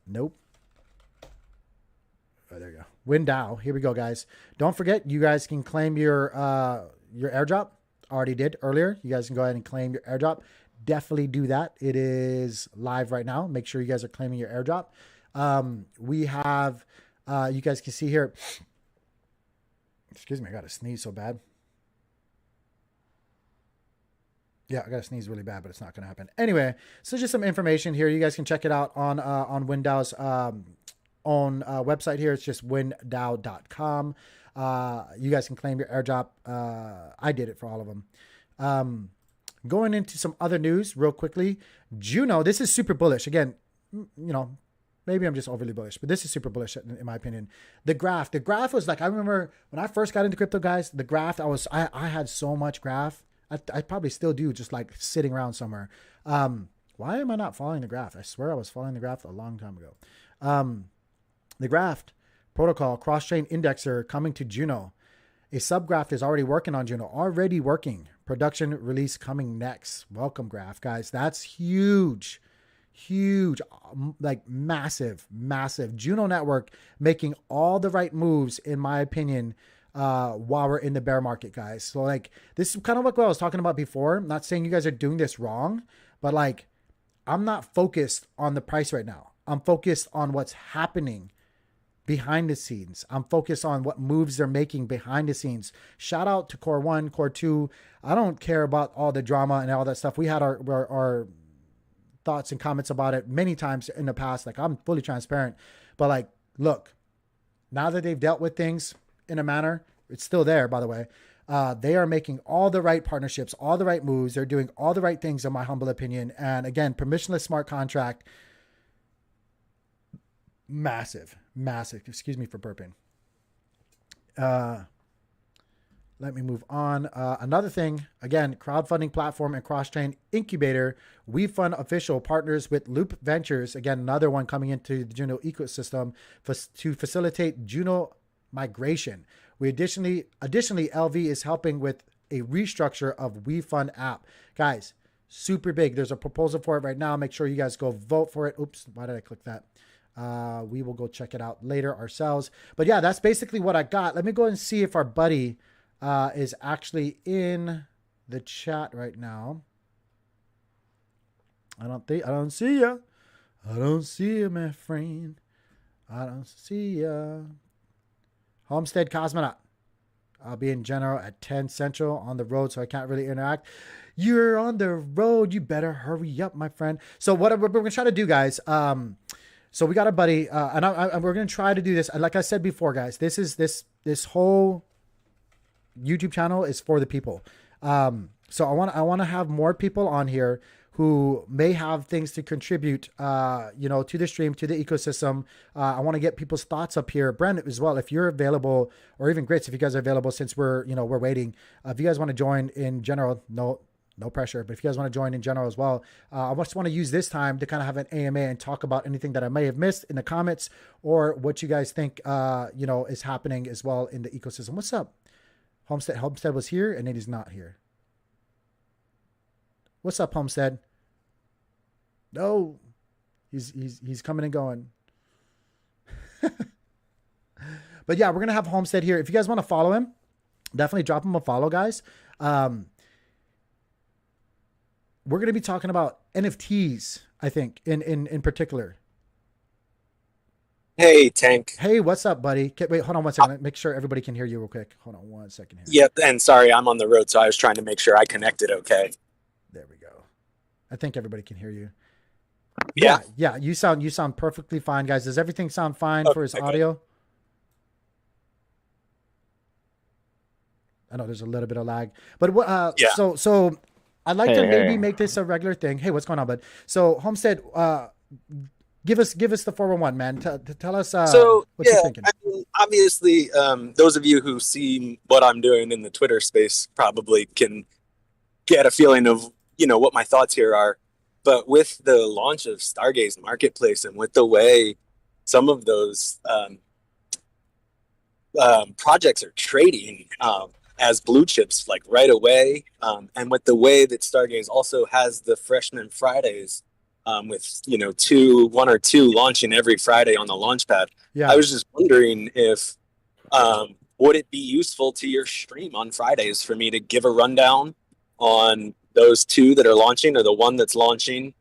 Nope. Oh, there you go. WinDAO. Here we go, guys. Don't forget, you guys can claim your airdrop. Already did earlier. You guys can go ahead and claim your airdrop. Definitely do that. It is live right now. Make sure you guys are claiming your airdrop. We have, you guys can see here, excuse me, I got to sneeze so bad. Yeah, I got to sneeze really bad, but it's not going to happen. Anyway, so just some information here. You guys can check it out on WinDAO's own website here. It's just windao.com. You guys can claim your airdrop. I did it for all of them. Going into some other news real quickly. Juno, this is super bullish. Again, maybe I'm just overly bullish, but this is super bullish in my opinion. The graph was like, I remember when I first got into crypto, guys, the graph, I had so much graph. I probably still do, just like sitting around somewhere. Why am I not following the graph? I swear I was following the graph a long time ago. The graph protocol cross-chain indexer coming to Juno. A subgraph is already working on Juno, already working. Production release coming next. Welcome, graph, guys. That's huge. Huge, like massive Juno network making all the right moves, in my opinion, while we're in the bear market, guys. So like, this is kind of like what I was talking about before. I'm not saying you guys are doing this wrong, but like, I'm not focused on the price right now. I'm focused on what's happening behind the scenes. I'm focused on what moves they're making behind the scenes. Shout out to Core 1, Core 2. I don't care about all the drama and all that stuff. We had our thoughts and comments about it many times in the past. Like, I'm fully transparent, but like, look, now that they've dealt with things in a manner, it's still there, by the way. They are making all the right partnerships, all the right moves. They're doing all the right things, in my humble opinion. And again, permissionless smart contract, massive. Excuse me for burping. Let me move on. Another thing, again, crowdfunding platform and cross-chain incubator. We fund official partners with Loop Ventures. Again, another one coming into the Juno ecosystem to facilitate Juno migration. We additionally, LV is helping with a restructure of WeFund app. Guys, super big. There's a proposal for it right now. Make sure you guys go vote for it. Oops, why did I click that? We will go check it out later ourselves. But yeah, that's basically what I got. Let me go and see if our buddy is actually in the chat right now. I don't see ya. I don't see you, my friend. I don't see ya. Homestead Cosmonaut. I'll be in general at 10 Central on the road, so I can't really interact. You're on the road. You better hurry up, my friend. So what we're going to try to do, guys, so we got a buddy, and we're going to try to do this. Like I said before, guys, this whole YouTube channel is for the people. So I want to have more people on here who may have things to contribute, to the stream, to the ecosystem. I want to get people's thoughts up here. Brent as well, if you're available, or even Grits, if you guys are available, since we're waiting. If you guys want to join in general, no pressure. But if you guys want to join in general as well, I just want to use this time to kind of have an AMA and talk about anything that I may have missed in the comments, or what you guys think, is happening as well in the ecosystem. What's up? Homestead was here and then he's not here. What's up, Homestead? No, he's coming and going. But yeah, we're gonna have Homestead here. If you guys want to follow him, definitely drop him a follow, guys. We're gonna be talking about NFTs, I think, in particular. Hey, Tank. Hey, what's up, buddy? Wait, hold on one second. Make sure everybody can hear you real quick. Hold on one second here. Yep, and sorry, I'm on the road, so I was trying to make sure I connected okay. There we go. I think everybody can hear you. Yeah. You sound perfectly fine, guys. Does everything sound fine for his audio? I know there's a little bit of lag, but yeah. So I'd like to maybe make this a regular thing. Hey, what's going on, bud? So Homestead, give us the 411, man. Tell us what you're thinking. I mean, obviously, those of you who see what I'm doing in the Twitter space probably can get a feeling of what my thoughts here are. But with the launch of Stargaze Marketplace, and with the way some of those projects are trading as blue chips, like right away, and with the way that Stargaze also has the Freshman Fridays, with one or two launching every Friday on the launchpad. Yeah. I was just wondering if would it be useful to your stream on Fridays for me to give a rundown on those two that are launching, or the one that's launching,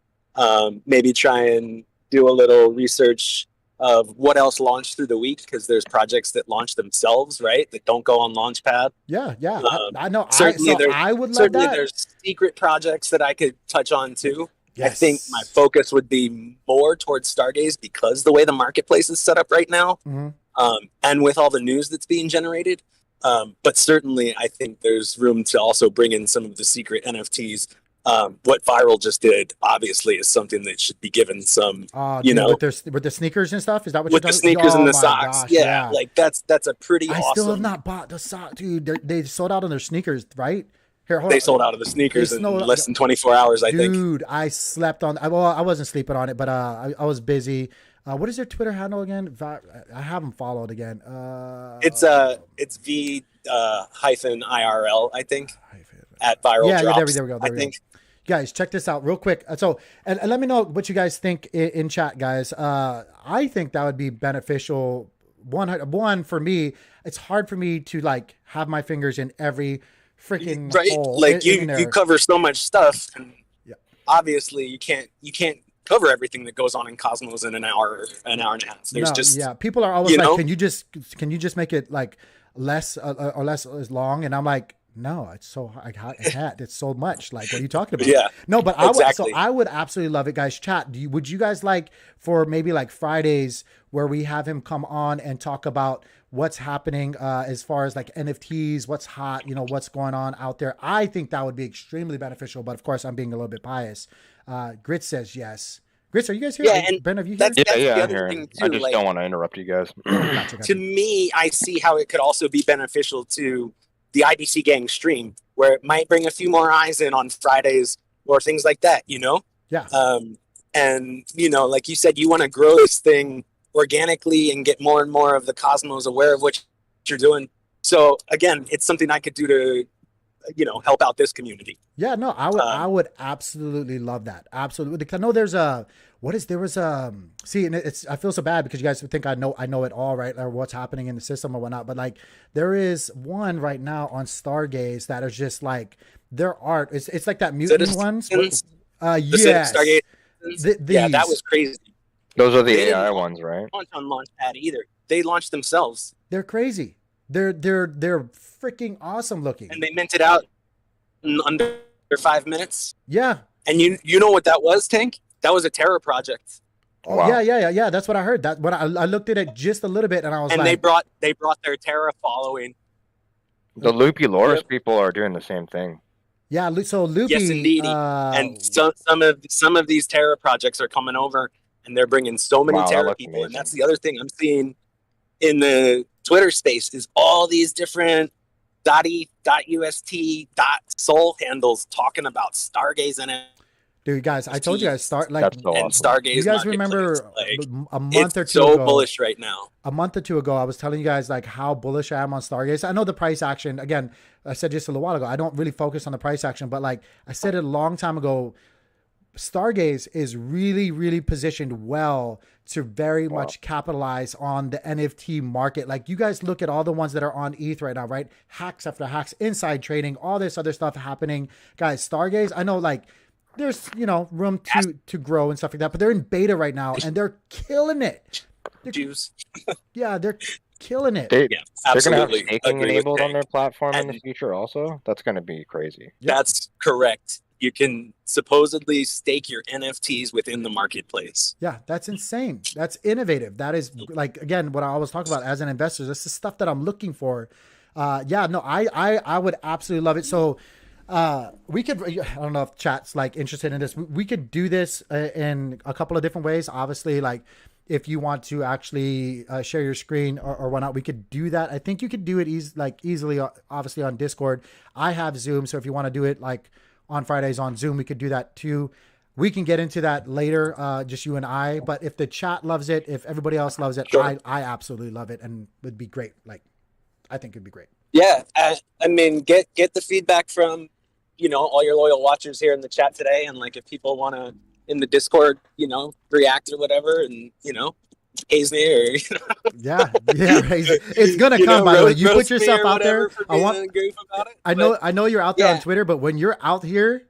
maybe try and do a little research of what else launched through the week, because there's projects that launch themselves, right, that don't go on Launchpad. Yeah. I know. I would love that. There's secret projects that I could touch on too. Yes. I think my focus would be more towards Stargaze, because the way the marketplace is set up right now, and with all the news that's being generated. But certainly, I think there's room to also bring in some of the secret NFTs. What Viral just did, obviously, is something that should be given some, with the sneakers and stuff. Is that what you're talking about? With the sneakers and the socks, gosh, yeah. Like that's a pretty. I still have not bought the sock, dude. They sold out on their sneakers, right? Here, they sold out of the sneakers in less than 24 hours, I think. Dude, I slept on. Well, I wasn't sleeping on it, but I was busy. What is their Twitter handle again? I haven't followed again. It's V hyphen IRL, I think. At Viral Drops. There we go. Guys, check this out real quick. So, and let me know what you guys think in chat, guys. I think that would be beneficial. One for me, it's hard for me to like have my fingers in every freaking hole. Like you cover so much stuff, and obviously you can't cover everything that goes on in Cosmos in an hour and a half. There's people are always like, can you just make it like less or less as long? And I'm like, no, it's so I can't. It's so much. Like, what are you talking about? Yeah, no, but I would absolutely love it, guys. Chat. Would you guys like for maybe like Fridays where we have him come on and talk about what's happening as far as like NFTs, what's hot, what's going on out there? I think that would be extremely beneficial. But of course, I'm being a little bit biased. Grit says yes. Grits, are you guys here? Yeah, and Ben, have you here? I'm here. I just don't want to interrupt you guys. Gotcha. To me, I see how it could also be beneficial to the IBC gang stream, where it might bring a few more eyes in on Fridays or things like that, Yeah. And, like you said, you want to grow this thing organically and get more and more of the Cosmos aware of what you're doing. So again, it's something I could do to help out this community. Yeah, no, I would absolutely love that. Absolutely. Because I know there's a, see, and I feel so bad because you guys think I know it all, right? Or what's happening in the system or whatnot. But like, there is one right now on Stargaze that is just like their art. It's like that mutant ones. Yes. Stargaze. Yeah, that was crazy. Those are the AI ones, right? Launch on Launchpad either. They launched themselves. They're crazy. They're freaking awesome looking. And they minted out in under 5 minutes. Yeah. And you know what that was, Tank? That was a terror project. Oh wow. Yeah. That's what I heard. That when I looked at it just a little bit, and I was and like, they brought their Terra following. The Loopy Loris people are doing the same thing. Yeah, so Loopy. Yes, indeed. And some of these Terra projects are coming over, and they're bringing so many Terra people. Amazing. And that's the other thing I'm seeing in the Twitter space is all these different .ust, .sol handles talking about Stargaze and dude, guys, I told you guys so awesome. And Stargaze. You guys remember a month or two so ago? Bullish right now. A month or two ago, I was telling you guys like how bullish I am on Stargaze. I know the price action. Again, I said just a little while ago, I don't really focus on the price action, but like I said it a long time ago, Stargaze is really, really positioned well to very much capitalize on the NFT market. Like you guys look at all the ones that are on ETH right now, right? Hacks after hacks, inside trading, all this other stuff happening. Guys, Stargaze, I know like there's, room to grow and stuff like that, but they're in beta right now and they're killing it. Yeah, they're killing it. They're going to have staking enabled on their platform in the future also. That's going to be crazy. That's correct. You can supposedly stake your NFTs within the marketplace. Yeah, that's insane. That's innovative. That is like, again, what I always talk about as an investor. This is stuff that I'm looking for. I would absolutely love it. So we could, I don't know if chat's like interested in this. We could do this in a couple of different ways. Obviously, like if you want to actually share your screen or whatnot, we could do that. I think you could do it easily, obviously on Discord. I have Zoom. So if you want to do it like on Fridays on Zoom, we could do that too. We can get into that later, just you and I. But if the chat loves it, if everybody else loves it, sure. I absolutely love it and would be great. Like, I think it'd be great. Yeah, I mean, get the feedback from, all your loyal watchers here in the chat today. And like, if people want to, in the Discord, react or whatever, and, haze me or, Yeah, it's going to come, by the way. You put yourself out there. I know you're out there on Twitter, but when you're out here,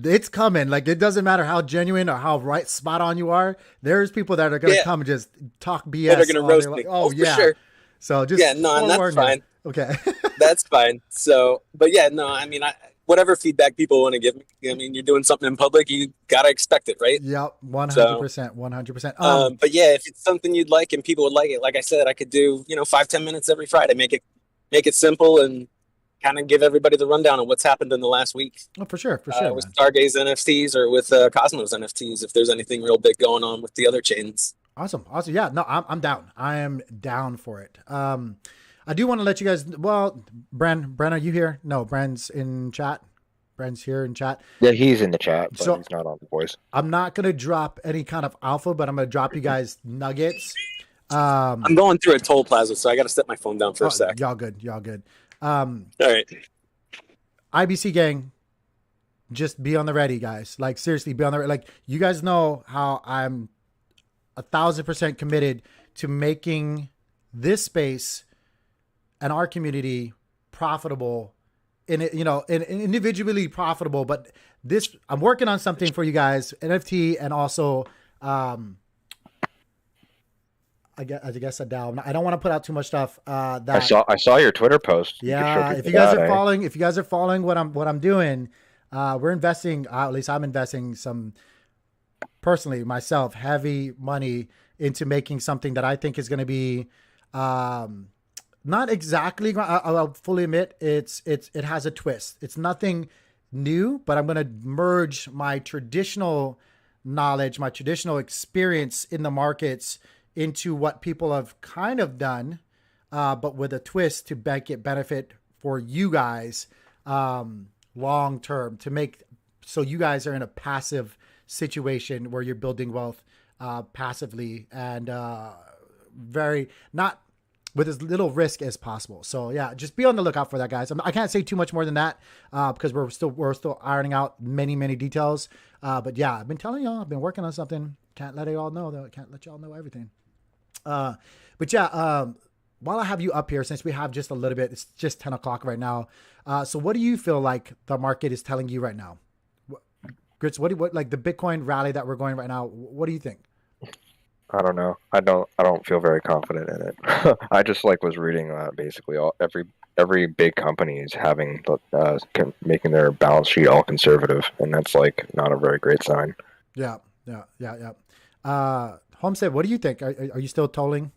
it's coming. Like, it doesn't matter how genuine or how right spot on you are. There's people that are going to come and just talk BS. They're going to roast me. Oh, yeah. For sure. So just and that's fine. Okay. That's fine. So, but yeah, no, I mean, whatever feedback people want to give me, I mean, you're doing something in public, you got to expect it, right? Yep. 100%. 100%. But yeah, if it's something you'd like and people would like it, like I said, I could do, 5-10 minutes every Friday, make it simple and kind of give everybody the rundown of what's happened in the last week. Oh, for sure. With Stargaze NFTs or with Cosmos NFTs, if there's anything real big going on with the other chains. Awesome. Yeah, no, I'm down. I am down for it. I do want to let you guys, Bren, are you here? No, Bren's in chat. Bren's here in chat. Yeah, he's in the chat, but he's not on the voice. I'm not going to drop any kind of alpha, but I'm going to drop you guys nuggets. I'm going through a toll plaza, so I got to set my phone down for a sec. Y'all good. All right. IBC gang, just be on the ready, guys. Like, seriously, be on the ready. Like, you guys know how I'm 1,000% committed to making this space and our community profitable in it, individually profitable. But this, I'm working on something for you guys, NFT, and also, I guess a DAO. I don't want to put out too much stuff. I saw your Twitter post. Yeah, if you guys are following what I'm doing, we're investing. At least I'm investing some, personally myself, heavy money into making something that I think is going to be. Not exactly. I'll fully admit it has a twist. It's nothing new, but I'm going to merge my traditional knowledge, my traditional experience in the markets into what people have kind of done, but with a twist to make it benefit for you guys long term, to make so you guys are in a passive situation where you're building wealth passively and very not. with as little risk as possible. So yeah, just be on the lookout for that, guys. I can't say too much more than that because we're still ironing out many details. But yeah, I've been telling y'all, I've been working on something. Can't let it all know though. Can't let y'all know everything. But yeah, while I have you up here, since we have just a little bit, it's just 10 o'clock right now. So what do you feel like the market is telling you right now? Grits, what like the Bitcoin rally that we're going right now? What do you think? I don't know. I don't feel very confident in it. I just was reading basically every big company is having making their balance sheet all conservative, and that's not a very great sign. Yeah. Homestead, what do you think? Are you still tolling?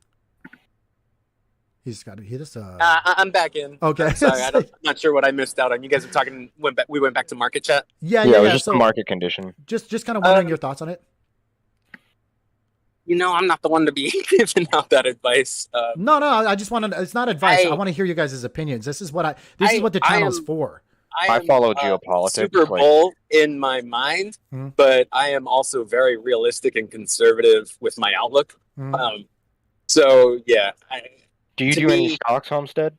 He's got to hit us. I'm back in. Okay. I'm sorry, I'm not sure what I missed out on. You guys are talking. We went back to market chat. Yeah. It was just the market condition. Just kind of wondering your thoughts on it. I'm not the one to be giving out that advice. No. I just want to. It's not advice. I want to hear you guys' opinions. This is what the channel's for. I follow geopolitics. Super bull in my mind, but I am also very realistic and conservative with my outlook. So yeah. Do you do any stocks, Homestead?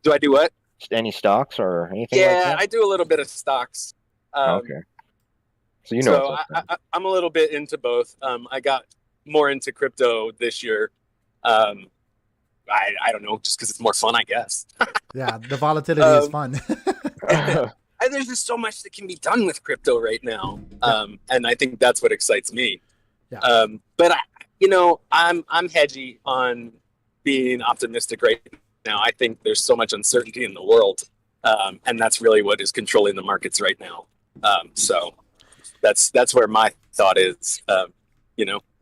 Do I do what? Any stocks or anything? Yeah, I do a little bit of stocks. Okay. So I'm a little bit into both. I got more into crypto this year. I don't know, just because it's more fun, I guess. Yeah, the volatility is fun. There's just so much that can be done with crypto right now, and I think that's what excites me. Yeah. But I'm hedgy on being optimistic right now. I think there's so much uncertainty in the world, and that's really what is controlling the markets right now. So that's where my thought is.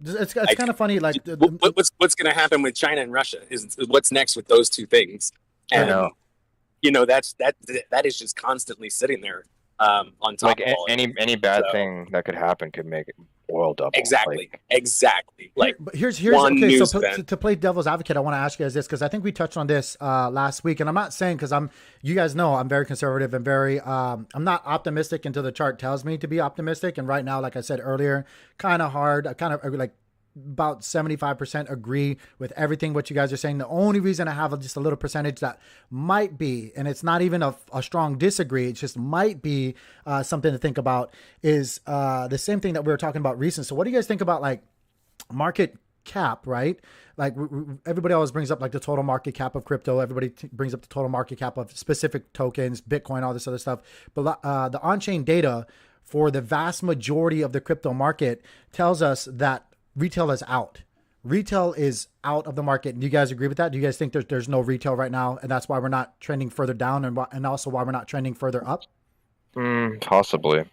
It's kind of funny. Like what's going to happen with China and Russia is what's next with those two things, and that is just constantly sitting there on top. Of all any bad thing that could happen could make it oil double. Exactly. But here's okay. So to play devil's advocate, I want to ask you guys this because I think we touched on this last week, and I'm not saying because you guys know I'm very conservative and very I'm not optimistic until the chart tells me to be optimistic. And right now, like I said earlier, kind of hard. I kind of like about 75% agree with everything what you guys are saying. The only reason I have just a little percentage that might be, and it's not even a strong disagree, it just might be something to think about, is the same thing that we were talking about recent. So what do you guys think about like market cap, right? Like everybody always brings up like the total market cap of crypto. Everybody brings up the total market cap of specific tokens, Bitcoin, all this other stuff. But the on-chain data for the vast majority of the crypto market tells us that retail is out. Retail is out of the market. Do you guys agree with that? Do you guys think there's no retail right now, and that's why we're not trending further down, and also why we're not trending further up? Possibly.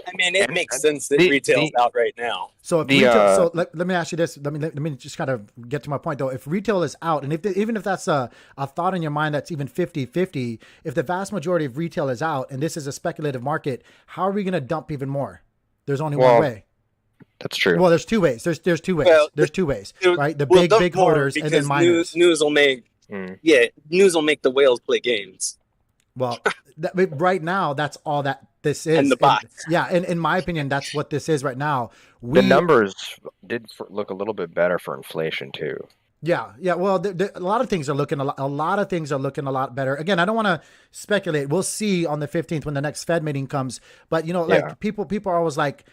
I mean, it makes sense that retail's out right now. So if retail, let me ask you this. Let me just kind of get to my point though. If retail is out, and even if that's a thought in your mind that's even 50-50, if the vast majority of retail is out, and this is a speculative market, how are we going to dump even more? There's only one way. That's true. Well, there's two ways. There's two ways. There's two ways, right? The big holders and then miners. News will make the whales play games. Well, right now, that's all that this is. And the bots. And in my opinion, that's what this is right now. The numbers did look a little bit better for inflation too. Yeah. Well, a lot of things are looking a lot better. Again, I don't want to speculate. We'll see on the 15th when the next Fed meeting comes. But people are always like,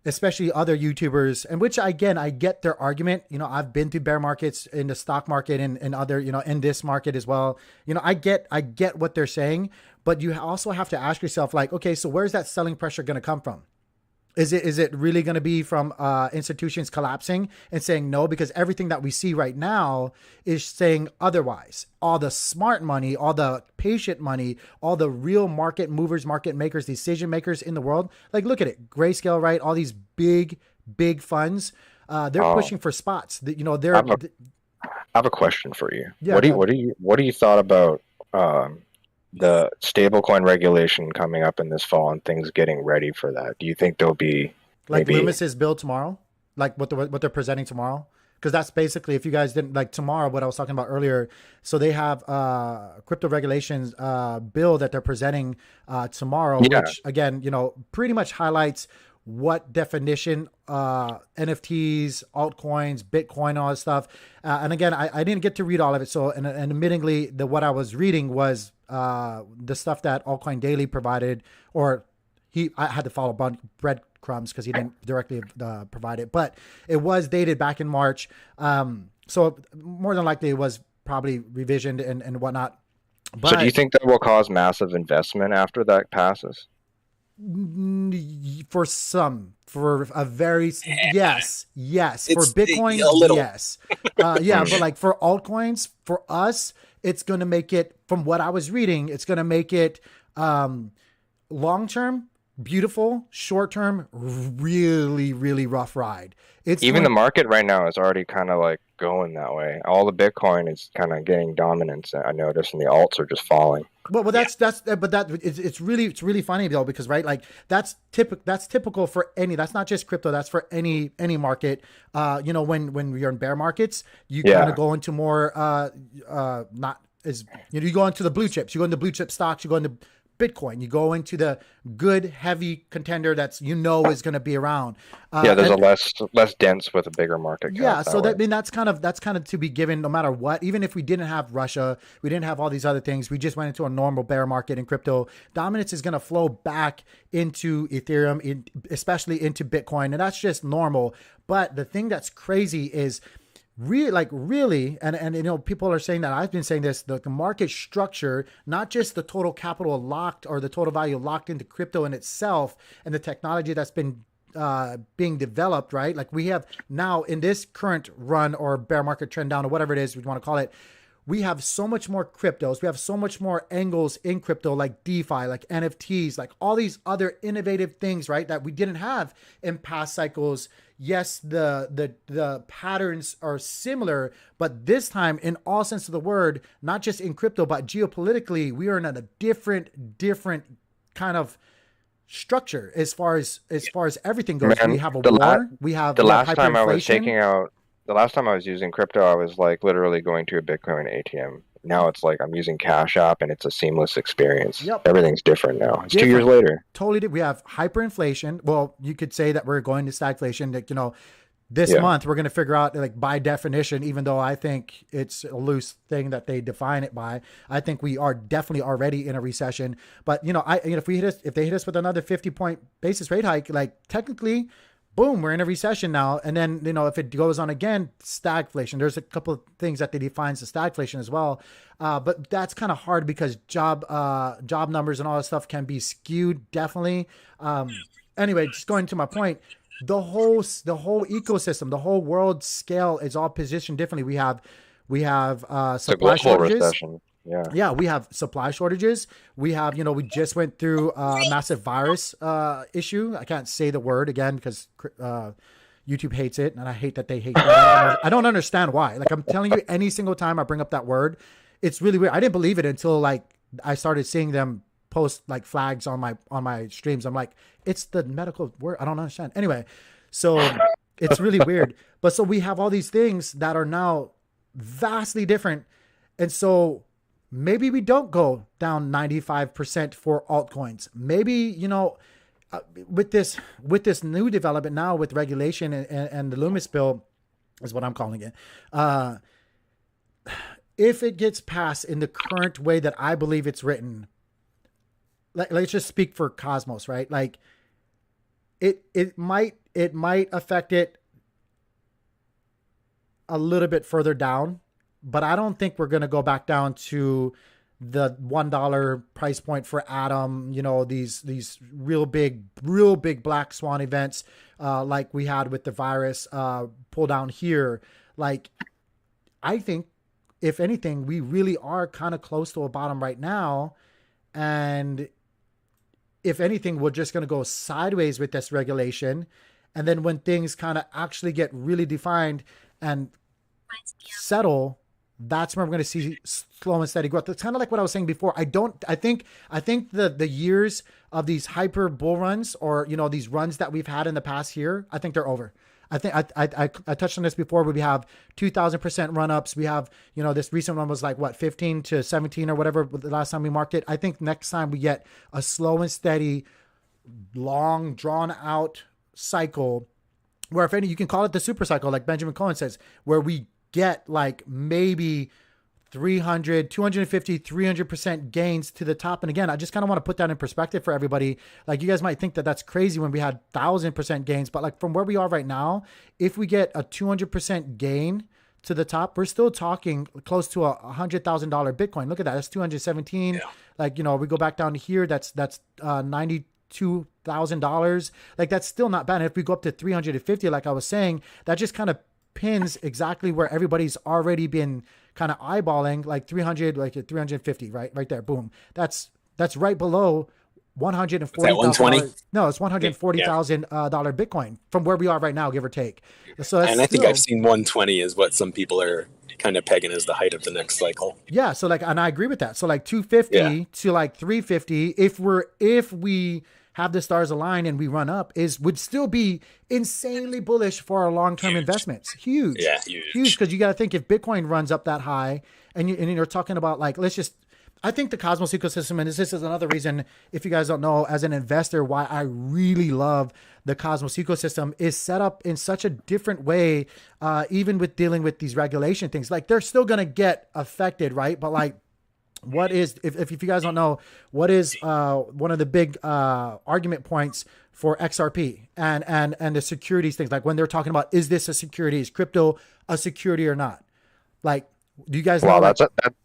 especially other YouTubers, and which again, I get their argument. I've been through bear markets in the stock market and other, in this market as well. I get what they're saying, but you also have to ask yourself like, okay, so where's that selling pressure going to come from? Is it really going to be from institutions collapsing and saying no? Because everything that we see right now is saying otherwise. All the smart money, all the patient money, all the real market movers, market makers, decision makers in the world. Like, look at it. Grayscale, right? All these big funds, they're pushing for spots. I have a question for you. Yeah, what do you thought about the stablecoin regulation coming up in this fall and things getting ready for that? Do you think there'll be like Loomis's bill tomorrow, like what they're presenting tomorrow? Because that's basically, if you guys didn't like tomorrow, what I was talking about earlier. So they have crypto regulations bill that they're presenting tomorrow, which again, pretty much highlights what definition NFTs, altcoins, Bitcoin, all that stuff. And again, I didn't get to read all of it. So, and admittingly, what I was reading was the stuff that Altcoin Daily provided, or I had to follow breadcrumbs because he didn't directly provide it, but it was dated back in March. So more than likely it was probably revisioned and whatnot. But so do you think that will cause massive investment after that passes? For a very, yes. For Bitcoin, a little. yes. Yeah, but like for altcoins, for us, it's going to make it, from what I was reading, it's going to make it long-term, beautiful, short-term, really, really rough ride. It's even the market right now is already kind of like going that way. All the Bitcoin is kind of getting dominance, I noticed, and the alts are just falling. Well, it's really funny though, because right, like that's typical for any. That's not just crypto. That's for any market. When you're in bear markets, you kind of go into more not as you go into the blue chips. You go into blue chip stocks. You go into Bitcoin. You go into the good heavy contender that's is going to be around. There's a less dense with a bigger market cap. Yeah, so that's kind of to be given no matter what. Even if we didn't have Russia, we didn't have all these other things, we just went into a normal bear market in crypto. Dominance is going to flow back into Ethereum, especially into Bitcoin, and that's just normal. But the thing that's crazy is really, and people are saying that, I've been saying this, the market structure, not just the total capital locked or the total value locked into crypto in itself and the technology that's been being developed, right? Like we have now in this current run or bear market trend down or whatever it is we want to call it, we have so much more cryptos. We have so much more angles in crypto, like DeFi, like NFTs, like all these other innovative things, right? That we didn't have in past cycles. Yes, the patterns are similar, but this time, in all sense of the word, not just in crypto, but geopolitically, we are in a different kind of structure as far as everything goes. Man, we have a war. We have last time I was the last time I was using crypto, I was like literally going to a Bitcoin ATM. Now it's like I'm using Cash App and it's a seamless experience. Yep. Everything's different now. It's 2 years later. Totally. We have hyperinflation. Well, you could say that we're going to stagflation. Like, this month we're going to figure out, like, by definition, even though I think it's a loose thing that they define it by, I think we are definitely already in a recession. But, if they hit us with another 50-point basis rate hike, like technically, boom, we're in a recession now. And then, if it goes on again, stagflation. There's a couple of things that they define as stagflation as well. But that's kind of hard because job numbers and all that stuff can be skewed, definitely. Anyway, just going to my point, the whole ecosystem, the whole world scale is all positioned differently. We have supply shortages. Recession. Yeah, we have supply shortages. We have, we just went through a massive virus issue. I can't say the word again because YouTube hates it, and I hate that they hate that. I don't understand why. Like, I'm telling you, any single time I bring up that word, it's really weird. I didn't believe it until like I started seeing them post like flags on my streams. I'm like, it's the medical word. I don't understand. Anyway, so it's really weird. But so we have all these things that are now vastly different, and so maybe we don't go down 95% for altcoins. Maybe, with this new development now with regulation and the Loomis bill is what I'm calling it. If it gets passed in the current way that I believe it's written, let's just speak for Cosmos, right? Like it might affect it a little bit further down, but I don't think we're going to go back down to the $1 price point for Atom, these real big black swan events like we had with the virus pull down here. Like, I think, if anything, we really are kind of close to a bottom right now. And if anything, we're just going to go sideways with this regulation. And then when things kind of actually get really defined and settle, that's where we're going to see slow and steady growth. It's kind of like what I was saying before. I think the years of these hyper bull runs, or, these runs that we've had in the past year, I think they're over. I think I touched on this before, where we have 2,000% run ups. We have, this recent one was like 15 to 17 or whatever the last time we marked it. I think next time we get a slow and steady, long drawn out cycle where, if any, you can call it the super cycle, like Benjamin Cohen says, where we get like maybe 300, 250, 300% gains to the top. And again, I just kind of want to put that in perspective for everybody. Like, you guys might think that that's crazy when we had 1,000% gains, but like from where we are right now, if we get a 200% gain to the top, we're still talking close to $100,000 Bitcoin. Look at that. That's 217. Yeah. Like, we go back down to here. That's $92,000. Like, that's still not bad. And if we go up to 350, like I was saying, that just kind of pins exactly where everybody's already been kind of eyeballing, like 300, like 350, right there. Boom. That's right below $140,000. No, it's $140,000 Bitcoin from where we are right now, give or take. So that's, and I think I've seen 120 is what some people are kind of pegging as the height of the next cycle. Yeah. So like, and I agree with that. So like 250 to like 350, if we have the stars align and we run up, would still be insanely bullish for our long-term investments. Huge. Yeah, huge. Because you got to think, if Bitcoin runs up that high, and you're talking about like, I think the Cosmos ecosystem, and this is another reason, if you guys don't know, as an investor, why I really love the Cosmos ecosystem, is set up in such a different way, even with dealing with these regulation things. Like, they're still going to get affected, right? But like, what is, if you guys don't know, what is one of the big argument points for XRP and the securities things? Like, when they're talking about, is this a security? Is crypto a security or not? Like, do you guys know? Well,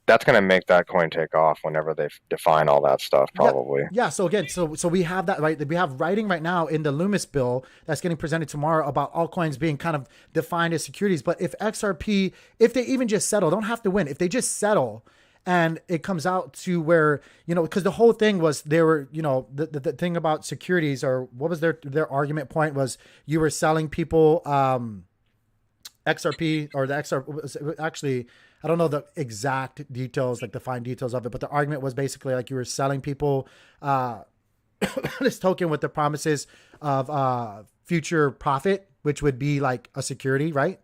that's going to make that coin take off whenever they define all that stuff, probably. Yeah. So again, so we have that, right? We have writing right now in the Loomis bill that's getting presented tomorrow about altcoins being kind of defined as securities. But if XRP, if they even just settle, don't have to win. If they just settle, and it comes out to where, because the whole thing was, they were, the thing about securities, or what was their argument point was, you were selling people XRP, or the XRP, actually, I don't know the exact details, like the fine details of it, but the argument was basically like you were selling people this token with the promises of back profit, which would be like a security, right?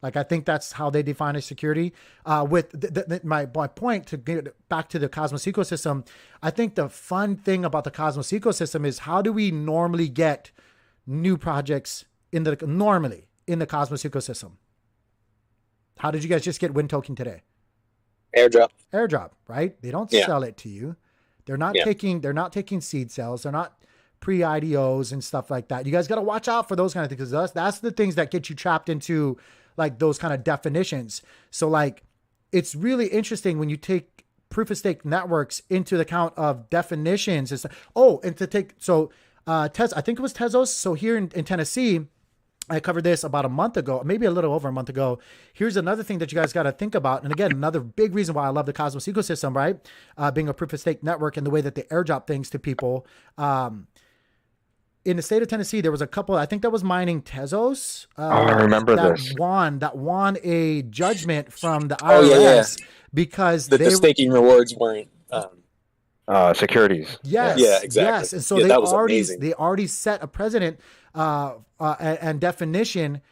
Like, I think that's how they define a security. With my point, to get back to the Cosmos ecosystem, I think the fun thing about the Cosmos ecosystem is, how do we normally get new projects normally in the Cosmos ecosystem? How did you guys just get Wind Token today? Airdrop, right? They don't sell it to you. They're not taking seed sales. They're not pre-IDOs and stuff like that. You guys got to watch out for those kind of things, because that's the things that get you trapped into like those kind of definitions. So like, it's really interesting when you take proof of stake networks into the count of definitions and stuff. I think it was Tezos. So here in Tennessee, I covered this about a month ago, maybe a little over a month ago. Here's another thing that you guys got to think about. And again, another big reason why I love the Cosmos ecosystem, right? Being a proof of stake network, and the way that they airdrop things to people. In the state of Tennessee, there was a couple, I think that was mining Tezos. I remember this. That won a judgment from the RSIS because the staking rewards weren't securities. Yes. Yeah, exactly. Yes. And so they already set a precedent and definition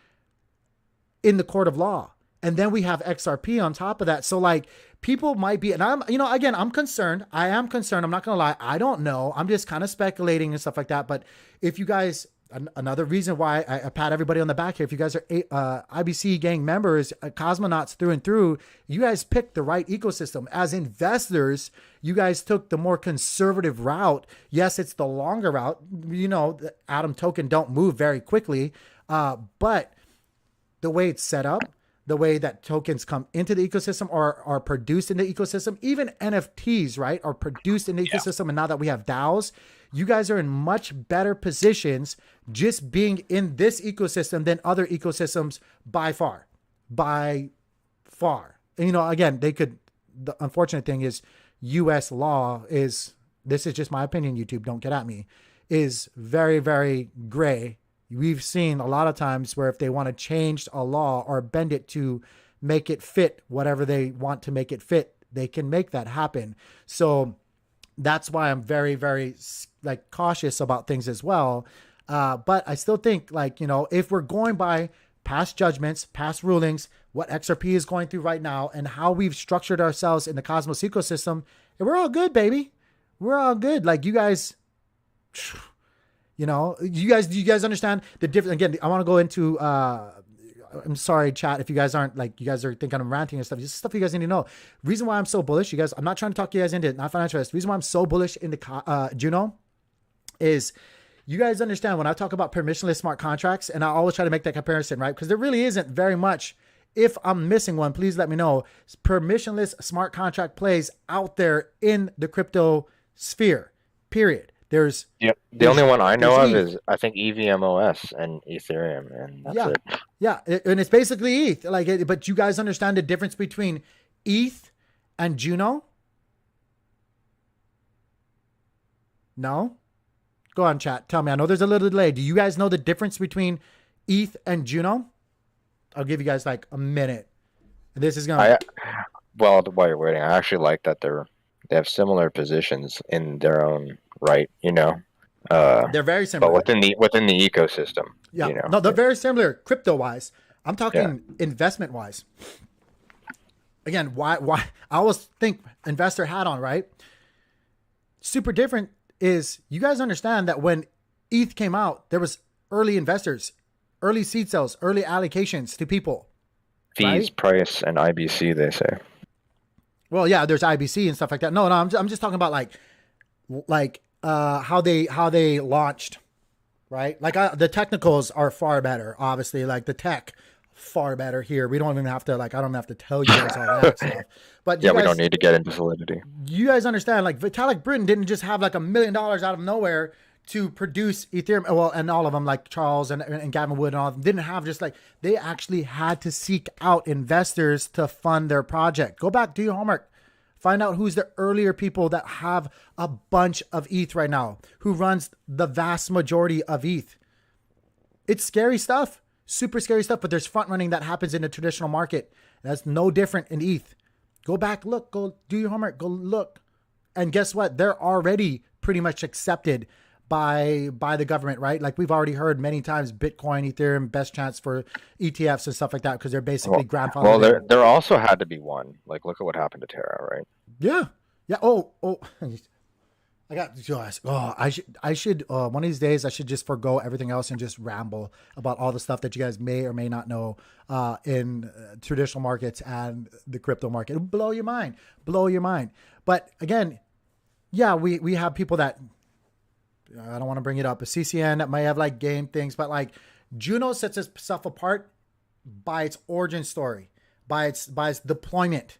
in the court of law. And then we have XRP on top of that. So like, people might be, and I'm concerned. I am concerned. I'm not going to lie. I don't know. I'm just kind of speculating and stuff like that. But if you guys, another reason why I pat everybody on the back here, if you guys are IBC gang members, cosmonauts through and through, you guys picked the right ecosystem. As investors, you guys took the more conservative route. Yes, it's the longer route. The Atom token don't move very quickly. But the way it's set up, the way that tokens come into the ecosystem or are produced in the ecosystem, even NFTs, right, are produced in the ecosystem. And now that we have DAOs, you guys are in much better positions just being in this ecosystem than other ecosystems by far. And, again, the unfortunate thing is US law is, this is just my opinion, YouTube, don't get at me, is very, very gray. We've seen a lot of times where if they want to change a law or bend it to make it fit whatever they want to make it fit, they can make that happen. So that's why I'm very, very cautious about things as well. But I still think if we're going by past judgments, past rulings, what XRP is going through right now, and how we've structured ourselves in the Cosmos ecosystem, and we're all good, baby. We're all good. Like, you guys You know, do you guys understand the difference? Again, I want to go into, I'm sorry, chat, if you guys aren't like, you guys are thinking I'm ranting and stuff. This is stuff you guys need to know. Reason why I'm so bullish, you guys, I'm not trying to talk you guys into it, not financial advice. Reason why I'm so bullish in the Juno is you guys understand when I talk about permissionless smart contracts, and I always try to make that comparison, right? Because there really isn't very much. If I'm missing one, please let me know. Permissionless smart contract plays out there in the crypto sphere, period. There's the only one I know of is I think EVMOS and Ethereum, and that's it. Yeah, and it's basically ETH. Like, but you guys understand the difference between ETH and Juno? No? Go on, chat. Tell me. I know there's a little delay. Do you guys know the difference between ETH and Juno? I'll give you guys like a minute. This is gonna. Well, while you're waiting, I actually like that they have similar positions in their own right. You know, they're very similar, but within the ecosystem. Yeah, you know? No, they're very similar crypto wise. I'm talking investment wise. Again, why I always think investor hat on, right? Super different is you guys understand that when ETH came out, there was early investors, early seed sales, early allocations to people. Fees, right? price, and IBC, they say. Well, yeah, there's IBC and stuff like that. No, I'm just talking about like how they launched, right? Like the technicals are far better, obviously. Like the tech, far better here. We don't even have to I don't have to tell you guys all that stuff. But yeah, we don't need to get into solidity. You guys understand? Like Vitalik Britain didn't just have like $1 million out of nowhere to produce Ethereum. Well, and all of them, like Charles and Gavin Wood and all of them, didn't have just like, they actually had to seek out investors to fund their project. Go back, do your homework. Find out who's the earlier people that have a bunch of ETH right now, who runs the vast majority of ETH. It's scary stuff, super scary stuff, but there's front running that happens in the traditional market. That's no different in ETH. Go back, look, go do your homework, go look. And guess what? They're already pretty much accepted by the government, right? Like we've already heard many times, Bitcoin, Ethereum, best chance for ETFs and stuff like that, because they're basically grandfathered. Well, there also had to be one. Like, look at what happened to Terra, right? Yeah. Oh, I got. Oh, I should. One of these days, I should just forgo everything else and just ramble about all the stuff that you guys may or may not know in traditional markets and the crypto market. It'll blow your mind. But again, yeah, we have people that. I don't want to bring it up. A CCN that might have like game things, but like Juno sets itself apart by its origin story, by its deployment.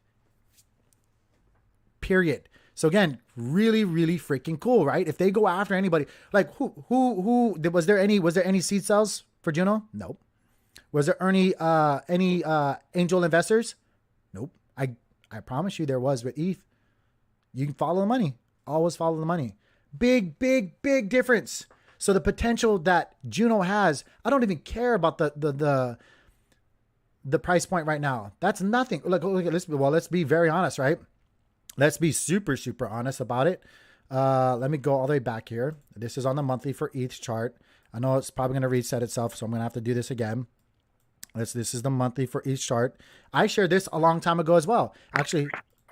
Period. So again, really, really freaking cool, right? If they go after anybody, like who was there any seed sales for Juno? Nope. Was there any angel investors? Nope. I promise you there was with ETH. You can follow the money. Always follow the money. Big difference. So the potential that Juno has, I don't even care about the price point right now. That's nothing. Look, let's be very honest, right? Let's be super honest about it. Let me go all the way back here. This is on the monthly for ETH chart. I know it's probably going to reset itself, so I'm going to have to do this again. This is the monthly for ETH chart. I shared this a long time ago as well. Actually,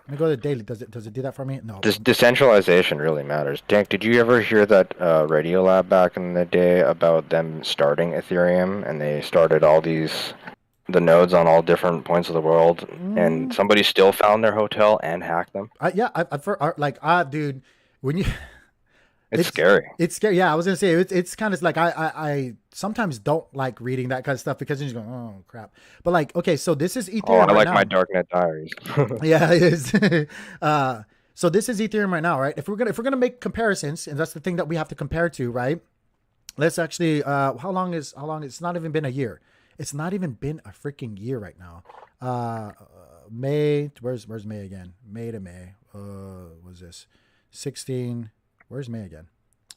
let me go to the daily. Does it do that for me? No. This decentralization really matters. Dank, did you ever hear that Radiolab back in the day about them starting Ethereum, and they started all the nodes on all different points of the world, and somebody still found their hotel and hacked them? Dude, when you... It's scary. It's scary. Yeah, I was going to say, it's kind of like, I sometimes don't like reading that kind of stuff because you're just going, oh, crap. But like, okay, so this is Ethereum I like now. my Darknet diaries. Yeah, it is. So this is Ethereum right now, right? If we're gonna make comparisons, and that's the thing that we have to compare to, right? Let's actually, how long? It's not even been a year. It's not even been a freaking year right now. May, where's May again? May to May. Was this 16? Where's May again?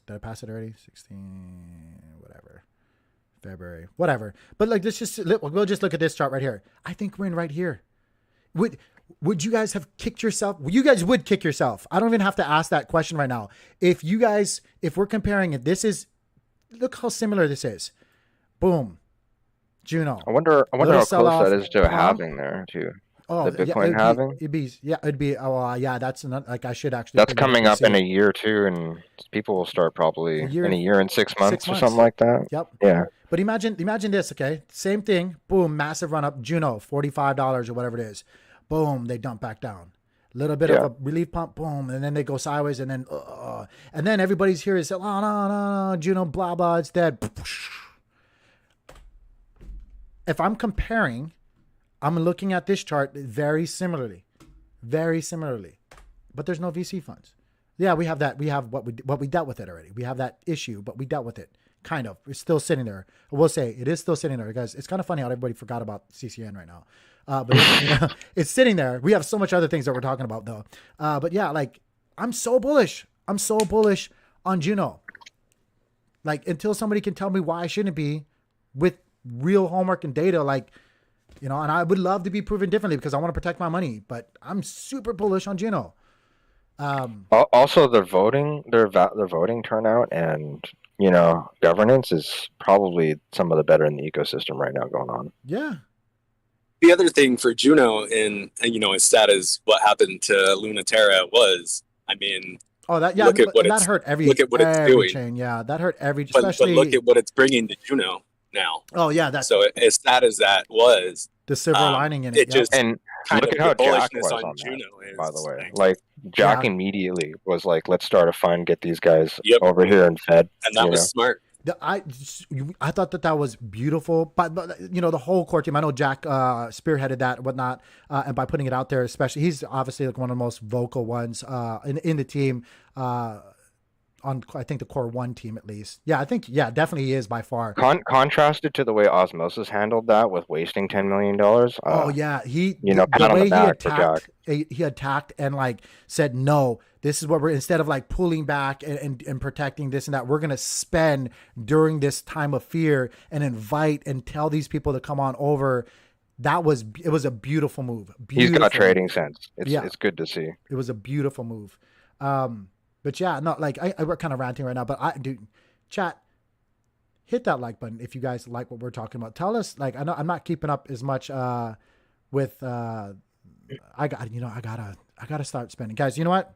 Did I pass it already? 16, whatever. February, whatever. But like, we'll just look at this chart right here. I think we're in right here. Would you guys have kicked yourself? You guys would kick yourself. I don't even have to ask that question right now. If we're comparing it, look how similar this is. Boom. Juno. I wonder how close that is to a halving there too. Oh, the yeah, Bitcoin halving. it'd be, oh, yeah, that's not like, I should actually That's bring that up coming and up in see. a year or two, and people will start A probably year, in a year and 6 months 6 months. or something like that. Yep. Yeah. But imagine this, okay? Same thing, boom, massive run up, Juno, $45 or whatever it is. Boom, they dump back down. Little bit of Yeah. a relief pump, boom, and then they go sideways, and then everybody's here is, oh, no, Juno, blah, blah, it's dead. If I'm comparing, I'm looking at this chart very similarly. But there's no VC funds. Yeah, we have that. We have what we dealt with it already. We have that issue, but we dealt with it. Kind of. It's still sitting there. I will say it is still sitting there, guys. It's kind of funny how everybody forgot about CCN right now. But it's sitting there. We have so much other things that we're talking about though. But yeah, like I'm so bullish. I'm so bullish on Juno. Like until somebody can tell me why I shouldn't be with real homework and data, like, you know, and I would love to be proven differently because I want to protect my money, but I'm super bullish on Juno. Also, their voting turnout and governance is probably some of the better in the ecosystem right now going on. Yeah. The other thing for Juno, and as sad as what happened to Lunaterra was, I mean, that hurt every it's doing. Chain. Yeah, that hurt every. But Especially, look at what it's bringing to Juno now. Oh yeah, that's so as sad as that was. The silver lining in it. Just and look at how Jack was on Juno that, by the way. Like Jack immediately was like, "Let's start a fund, get these guys over here and fed." And that was smart. I thought that was beautiful, but the whole core team. I know Jack spearheaded that and whatnot, and by putting it out there, especially, he's obviously like one of the most vocal ones in the team. On I think the core one team at least. Yeah, I think definitely he is by far. Contrasted to the way Osmosis handled that with wasting $10 million. He attacked and like said, no, this is what we're, instead of like pulling back and protecting this and that, we're gonna spend during this time of fear and invite and tell these people to come on over. It was a beautiful move. He's got trading sense. It's good to see. It was a beautiful move. But yeah, no, like we're kind of ranting right now, but chat, hit that like button if you guys like what we're talking about. Tell us, like, I know I'm not keeping up as much with I gotta start spending, guys. You know what?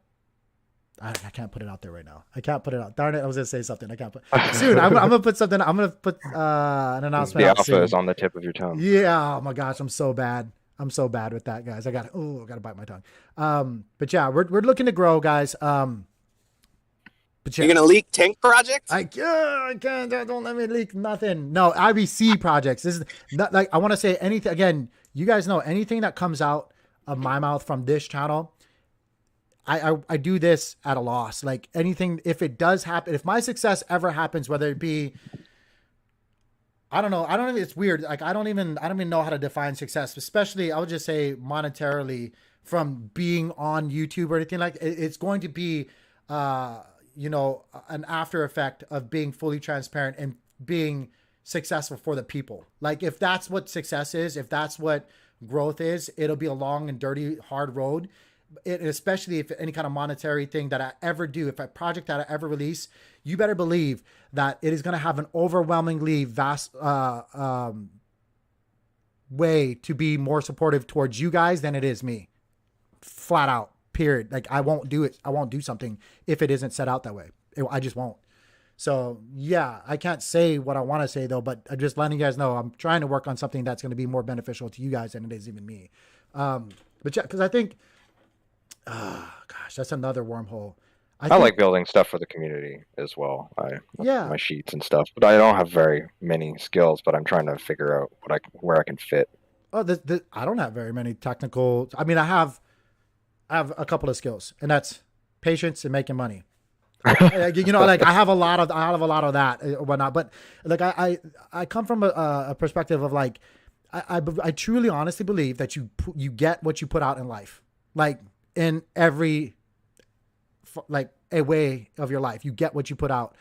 I can't put it out there right now. I can't put it out. Darn it! I was gonna say something. I can't put soon. I'm gonna put something. I'm gonna put an announcement. The alpha soon. Is on the tip of your tongue. Yeah. Oh my gosh, I'm so bad. I'm so bad with that, guys. I gotta bite my tongue. But yeah, we're looking to grow, guys. But you're gonna leak tank projects? I can't. Don't let me leak nothing. No, IBC projects. This is not like I want to say anything. Again, you guys know anything that comes out of my mouth from this channel, I do this at a loss. Like anything, if it does happen, if my success ever happens, whether it be, I don't know. It's weird. Like I don't even know how to define success, especially I would just say monetarily from being on YouTube or anything like it's going to be, an after effect of being fully transparent and being successful for the people. Like if that's what success is, if that's what growth is, it'll be a long and dirty, hard road. Especially if any kind of monetary thing that I ever do, if a project that I ever release, you better believe that it is going to have an overwhelmingly vast way to be more supportive towards you guys than it is me. Flat out. Period. Like I won't do it. I won't do something if it isn't set out that way. I just won't. So yeah, I can't say what I want to say though, but I'm just letting you guys know I'm trying to work on something that's going to be more beneficial to you guys than it is even me. But yeah, because I think, gosh, that's another wormhole. I like building stuff for the community as well. My sheets and stuff, but I don't have very many skills. But I'm trying to figure out where I can fit. Oh, I don't have very many technical. I mean, I have a couple of skills, and that's patience and making money. Like I have a lot of that or whatnot. But like I come from a perspective of like I truly honestly believe that you get what you put out in life, like in every like a way of your life, you get what you put out.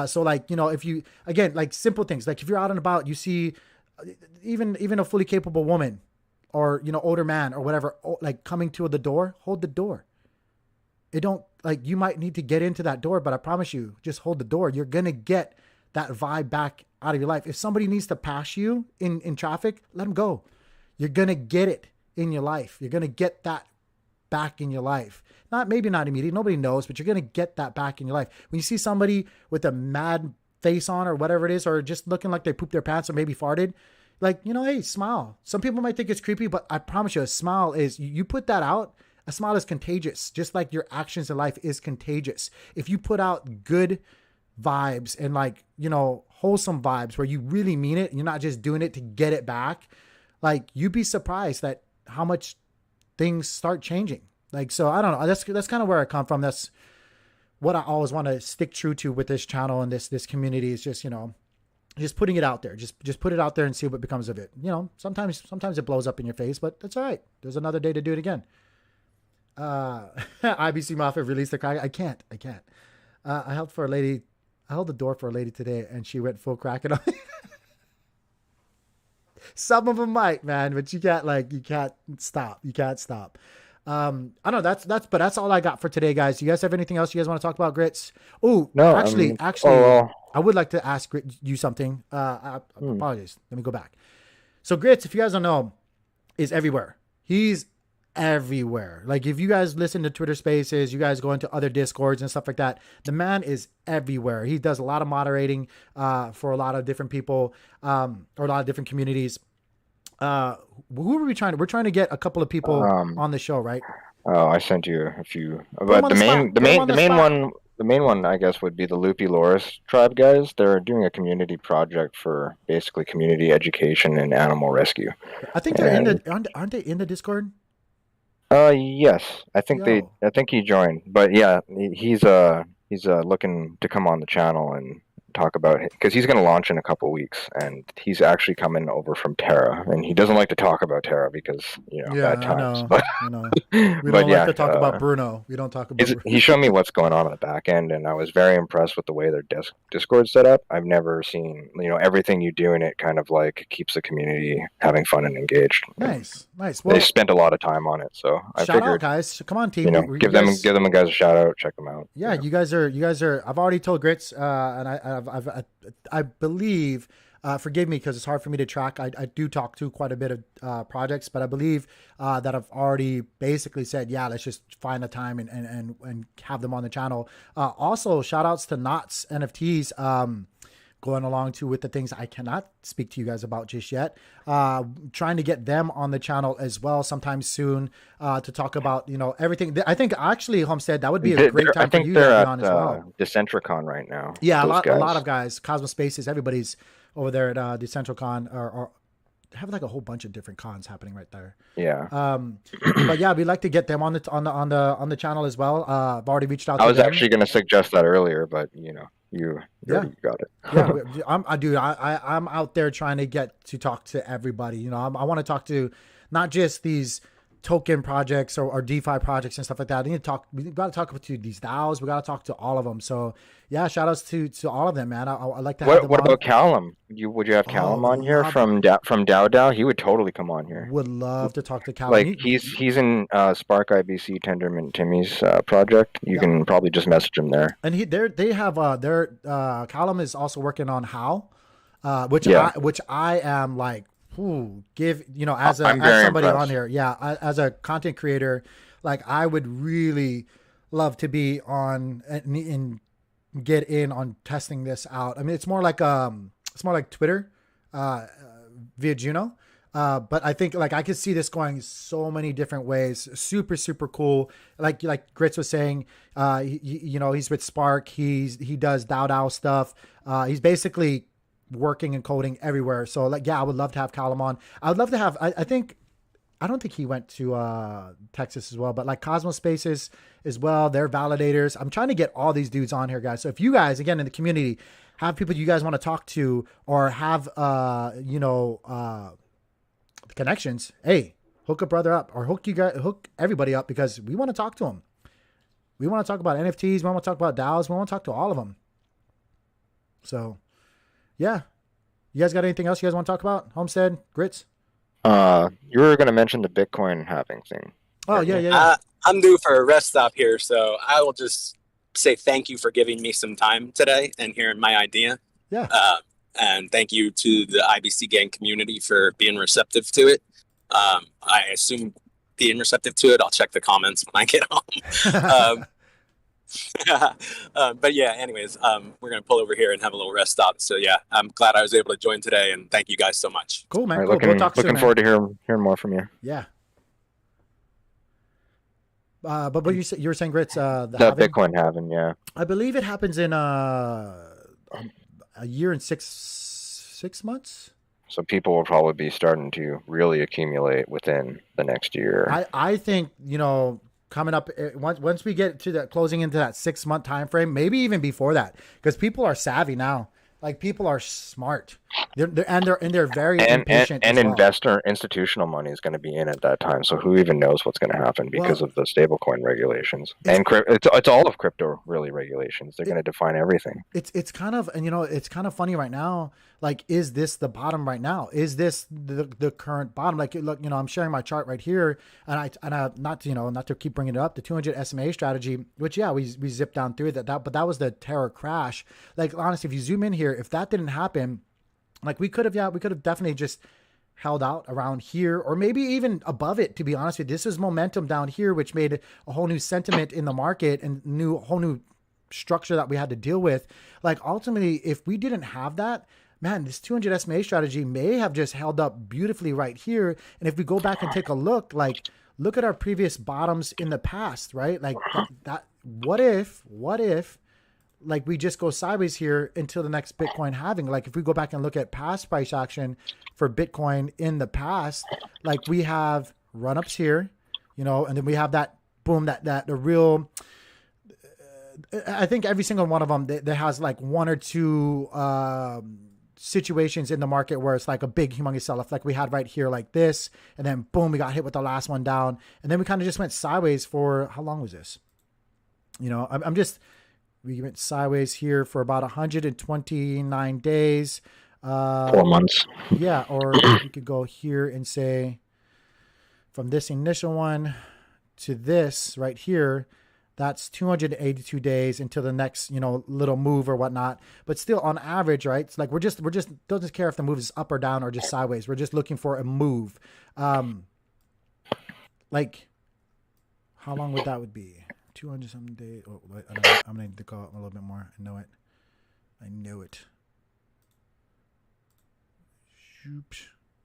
So like if you again like simple things, like if you're out and about, you see even a fully capable woman or older man or whatever, like coming to the door, hold the door. It don't like you might need to get into that door, but I promise you, just hold the door. You're gonna get that vibe back out of your life. If somebody needs to pass you in traffic, let them go. You're gonna get it. in your life. You're going to get that back in your life. Maybe not immediately. Nobody knows, but you're going to get that back in your life. When you see somebody with a mad face on or whatever it is, or just looking like they pooped their pants or maybe farted, like, hey, smile. Some people might think it's creepy, but I promise you, a smile is, you put that out, a smile is contagious, just like your actions in life is contagious. If you put out good vibes and like, wholesome vibes where you really mean it, and you're not just doing it to get it back, like, you'd be surprised that how much things start changing. Like, so I don't know. That's kind of where I come from. That's what I always want to stick true to with this channel and this community is just, just putting it out there. Just put it out there and see what becomes of it. Sometimes it blows up in your face, but that's all right. There's another day to do it again. IBC Mafia released the crack. I can't. I held the door for a lady today and she went full cracking on me. Some of them might, man, but you can't stop. You can't stop. I don't know. That's all I got for today, guys. Do you guys have anything else you guys want to talk about, Grits? Oh, no, actually, I would like to ask you something. Apologies. Let me go back. So Grits, if you guys don't know, is everywhere. He's everywhere. Like, if you guys listen to Twitter Spaces, you guys go into other Discords and stuff like that, the man is everywhere. He does a lot of moderating for a lot of different people or a lot of different communities. Who are we trying to? We're trying to get a couple of people on the show, right? Oh, I sent you a few, but the main one, I guess, would be the Loopy Loris tribe guys. They're doing a community project for basically community education and animal rescue. I think aren't they in the Discord? Yes, I think he joined, but yeah, he's looking to come on the channel and talk about it because he's going to launch in a couple weeks, and he's actually coming over from Terra, and he doesn't like to talk about Terra because bad times. I know. We don't like to talk about Bruno. We don't talk about. He showed me what's going on the back end, and I was very impressed with the way their Discord set up. I've never seen everything you do in it kind of like keeps the community having fun and engaged. Nice. Well, they spent a lot of time on it, so I figured, out, guys. Come on, team. Give them guys a shout out. Check them out. Yeah, you guys are. I've already told Grits, and I believe, forgive me because it's hard for me to track. I do talk to quite a bit of projects, but I believe that I've already basically said, yeah, let's just find a time and have them on the channel. Also, shout outs to Knots NFTs going along too with the things I cannot speak to you guys about just yet. Trying to get them on the channel as well sometime soon to talk about everything. I think actually, Homestead, that would be a great time for you to be on as well. Decentricon right now. Yeah, a lot of guys, Cosmos Spaces, everybody's over there at Decentricon or have like a whole bunch of different cons happening right there. Yeah. But yeah, we'd like to get them on the channel as well. I've already reached out. I was actually going to suggest that earlier, but you got it. Yeah, I'm out there trying to get to talk to everybody. I want to talk to not just these token projects or DeFi projects and stuff like that. We got to talk to these DAOs. We got to talk to all of them. So yeah, shout outs to all of them, man. I like to have them What on. about Callum? Would you have Callum on here from DAO? He would totally come on here. Would love to talk to Callum. Like he's in Spark IBC Tendermint Timmy's project. You can probably just message him there. And they have Callum is also working on How, which I am like, as somebody impressed on here, as a content creator, like I would really love to be on and get in on testing this out. I mean, it's more like Twitter via Juno, but I think like I could see this going so many different ways. Super cool. Like Grits was saying, he's with Spark. He does DAO stuff. He's basically working and coding everywhere. So like, yeah, I would love to have Callum on. I would love to have, I don't think he went to Texas as well, but like Cosmos Spaces as well. They're validators. I'm trying to get all these dudes on here, guys. So if you guys, again, in the community, have people you guys want to talk to or have, connections, hey, hook a brother up or hook everybody up because we want to talk to them. We want to talk about NFTs. We want to talk about DAOs. We want to talk to all of them. So yeah. You guys got anything else you guys want to talk about? Homestead, Grits? You were going to mention the Bitcoin halving thing. Oh, yeah. I'm due for a rest stop here, so I will just say thank you for giving me some time today and hearing my idea. Yeah. And thank you to the IBC gang community for being receptive to it. I assume being receptive to it. I'll check the comments when I get home. But yeah, anyways, we're gonna pull over here and have a little rest stop. So yeah, I'm glad I was able to join today, and thank you guys so much. Cool, man. All right, Cool. We'll talk soon, looking man. forward to hearing more from you. Yeah. But what you were saying, Grits, the Bitcoin halving, yeah. I believe it happens in a year and six months. So people will probably be starting to really accumulate within the next year. I think, you know, coming up once we get to that closing into that 6 month time frame, maybe even before that, because people are savvy now. Like, people are smart. They're very impatient. And institutional money is going to be in at that time. So who even knows what's going to happen because of the stablecoin regulations and it's all of crypto really regulations. They're going to define everything. It's kind of, and you know, it's kind of funny right now. Like, is this the bottom right now? Is this the current bottom? Like, look, you know, I'm sharing my chart right here, and I not to keep bringing it up, the 200 SMA strategy, which we zipped down through that, but that was the terror crash. Like, honestly, if you zoom in here, if that didn't happen, like, we could have definitely just held out around here, or maybe even above it, to be honest with you. This is momentum down here, which made a whole new sentiment in the market and whole new structure that we had to deal with. Like, ultimately, if we didn't have that, man, this 200 SMA strategy may have just held up beautifully right here. And if we go back and take a look, like, look at our previous bottoms in the past, right? Like, that what if like, we just go sideways here until the next Bitcoin halving? Like, if we go back and look at past price action for Bitcoin in the past, like, we have run-ups here, you know, and then we have that boom, that the real, I think every single one of them that has like one or two situations in the market where it's like a big humongous sell-off, like we had right here, like this, and then boom, we got hit with the last one down, and then we kind of just went sideways for, how long was this? You know, we went sideways here for about 129 days. 4 months. Yeah, or we could go here and say from this initial one to this right here, that's 282 days until the next, you know, little move or whatnot. But still, on average, right? It's like we're just doesn't care if the move is up or down or just sideways. We're just looking for a move. Like, how long would be? 200 something days. Oh, wait, I'm gonna need to go a little bit more. I know it.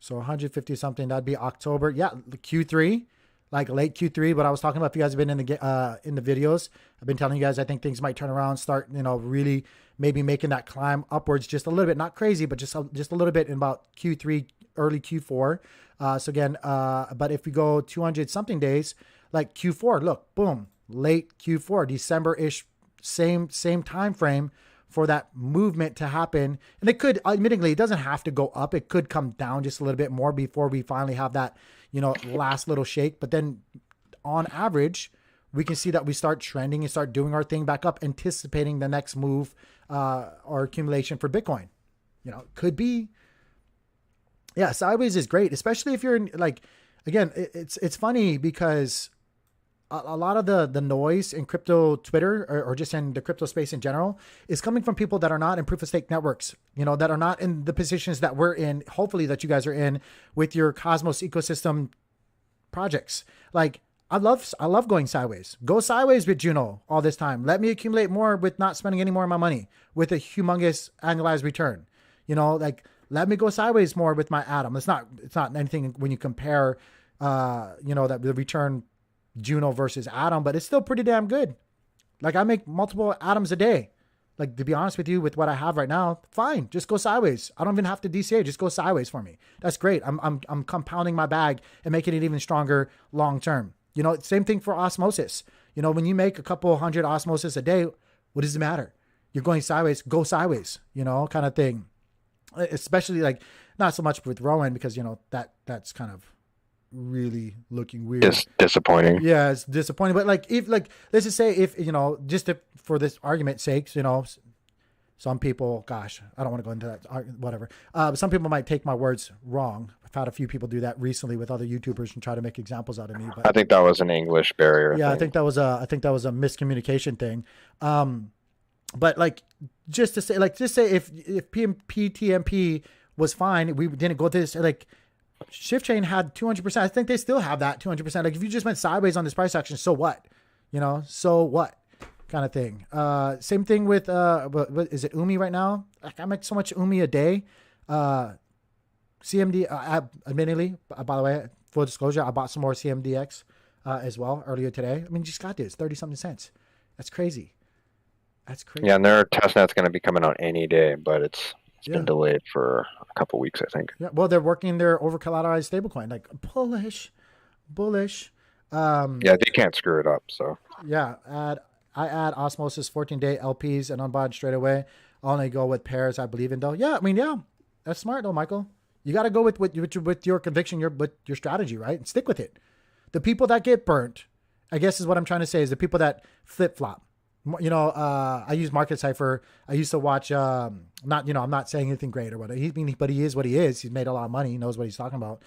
So 150 something. That'd be October. Yeah, Q3. Like late Q3, but I was talking about, if you guys have been in the videos, I've been telling you guys, I think things might turn around, start, you know, really maybe making that climb upwards just a little bit, not crazy, but just a little bit in about Q3, early Q4. So again, but if we go 200 something days, like Q4, look, boom, late Q4, December-ish, same time frame for that movement to happen. And it could, admittingly, it doesn't have to go up. It could come down just a little bit more before we finally have that, you know, last little shake. But then on average, we can see that we start trending and start doing our thing back up, anticipating the next move or accumulation for Bitcoin. You know, could be. Yeah, sideways is great, especially if you're in, like, again, it's funny because a lot of the noise in crypto Twitter or just in the crypto space in general is coming from people that are not in proof of stake networks, you know, that are not in the positions that we're in, hopefully that you guys are in with your Cosmos ecosystem projects. Like, I love going sideways. Go sideways with Juno all this time. Let me accumulate more with not spending any more of my money with a humongous annualized return. You know, like, let me go sideways more with my Atom. It's not anything when you compare, you know, that the return Juno versus Atom, but it's still pretty damn good. Like, I make multiple Atoms a day. Like, to be honest with you, with what I have right now, fine, just go sideways. I don't even have to DCA, just go sideways for me. That's great. I'm compounding my bag and making it even stronger long term. You know, same thing for osmosis. You know, when you make a couple hundred osmosis a day, what does it matter? You're going sideways, go sideways, you know, kind of thing. Especially, like, not so much with Rowan, because, you know, that's kind of really looking weird. It's disappointing. Yeah, it's disappointing. But like, if, like, let's just say, if, you know, just for this argument's sake, you know, some people, gosh, I don't want to go into that, whatever. Some people might take my words wrong. I've had a few people do that recently with other YouTubers and try to make examples out of me. But I think that was an English barrier. Yeah, I think that was a miscommunication thing. But like, just to say, like, just say if PTMP was fine, we didn't go to this, like, Shift Chain had 200%. I think they still have that 200%. Like if you just went sideways on this price action, so what? You know, so what? Kind of thing. Same thing with what is it, Umi right now? Like I make so much Umi a day. CMD, admittedly, by the way, full disclosure, I bought some more CMDX as well earlier today. I mean, just got this 30 something cents. That's crazy. That's crazy. Yeah, and their testnet's going to be coming out any day, but it's been delayed for a couple weeks, I think. Yeah, well, they're working their over collateralized stablecoin, like bullish. Yeah, they can't screw it up. So yeah, I add Osmosis 14-day LPs and unbind straight away. I'll only go with pairs I believe in though. Yeah, I mean, yeah, that's smart though, Michael. You got to go with your conviction, with your strategy, right? And stick with it. The people that get burnt, I guess is what I'm trying to say, is the people that flip flop. You know, I use Market Cipher. I used to watch, I'm not saying anything great or whatever. But he is what he is. He's made a lot of money. He knows what he's talking about.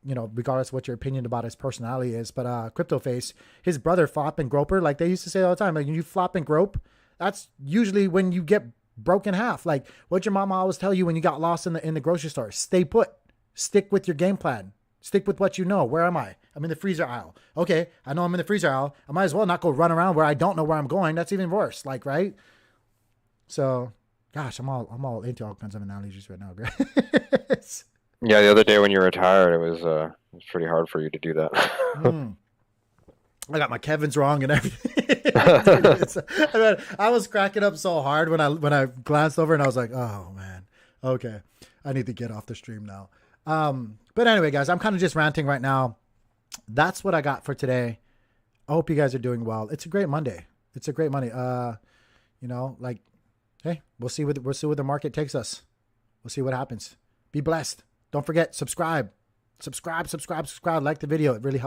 You know, regardless of what your opinion about his personality is. But Crypto Face, his brother Flop and Groper, like they used to say all the time, like when you flop and grope, that's usually when you get broken half. Like what your mama always tell you when you got lost in the grocery store. Stay put. Stick with your game plan. Stick with what you know. Where am I? I'm in the freezer aisle. Okay, I know I'm in the freezer aisle. I might as well not go run around where I don't know where I'm going. That's even worse. Like, right? So, gosh, I'm all into all kinds of analogies right now, guys. Yeah, the other day when you retired, it was pretty hard for you to do that. I got my Kevin's wrong and everything. I was cracking up so hard when I glanced over and I was like, oh man, okay, I need to get off the stream now. But anyway, guys, I'm kind of just ranting right now. That's what I got for today. I hope you guys are doing well. It's a great Monday. It's a great Monday. You know, like, hey, we'll see where the market takes us. We'll see what happens. Be blessed. Don't forget, subscribe. Like the video. It really helps.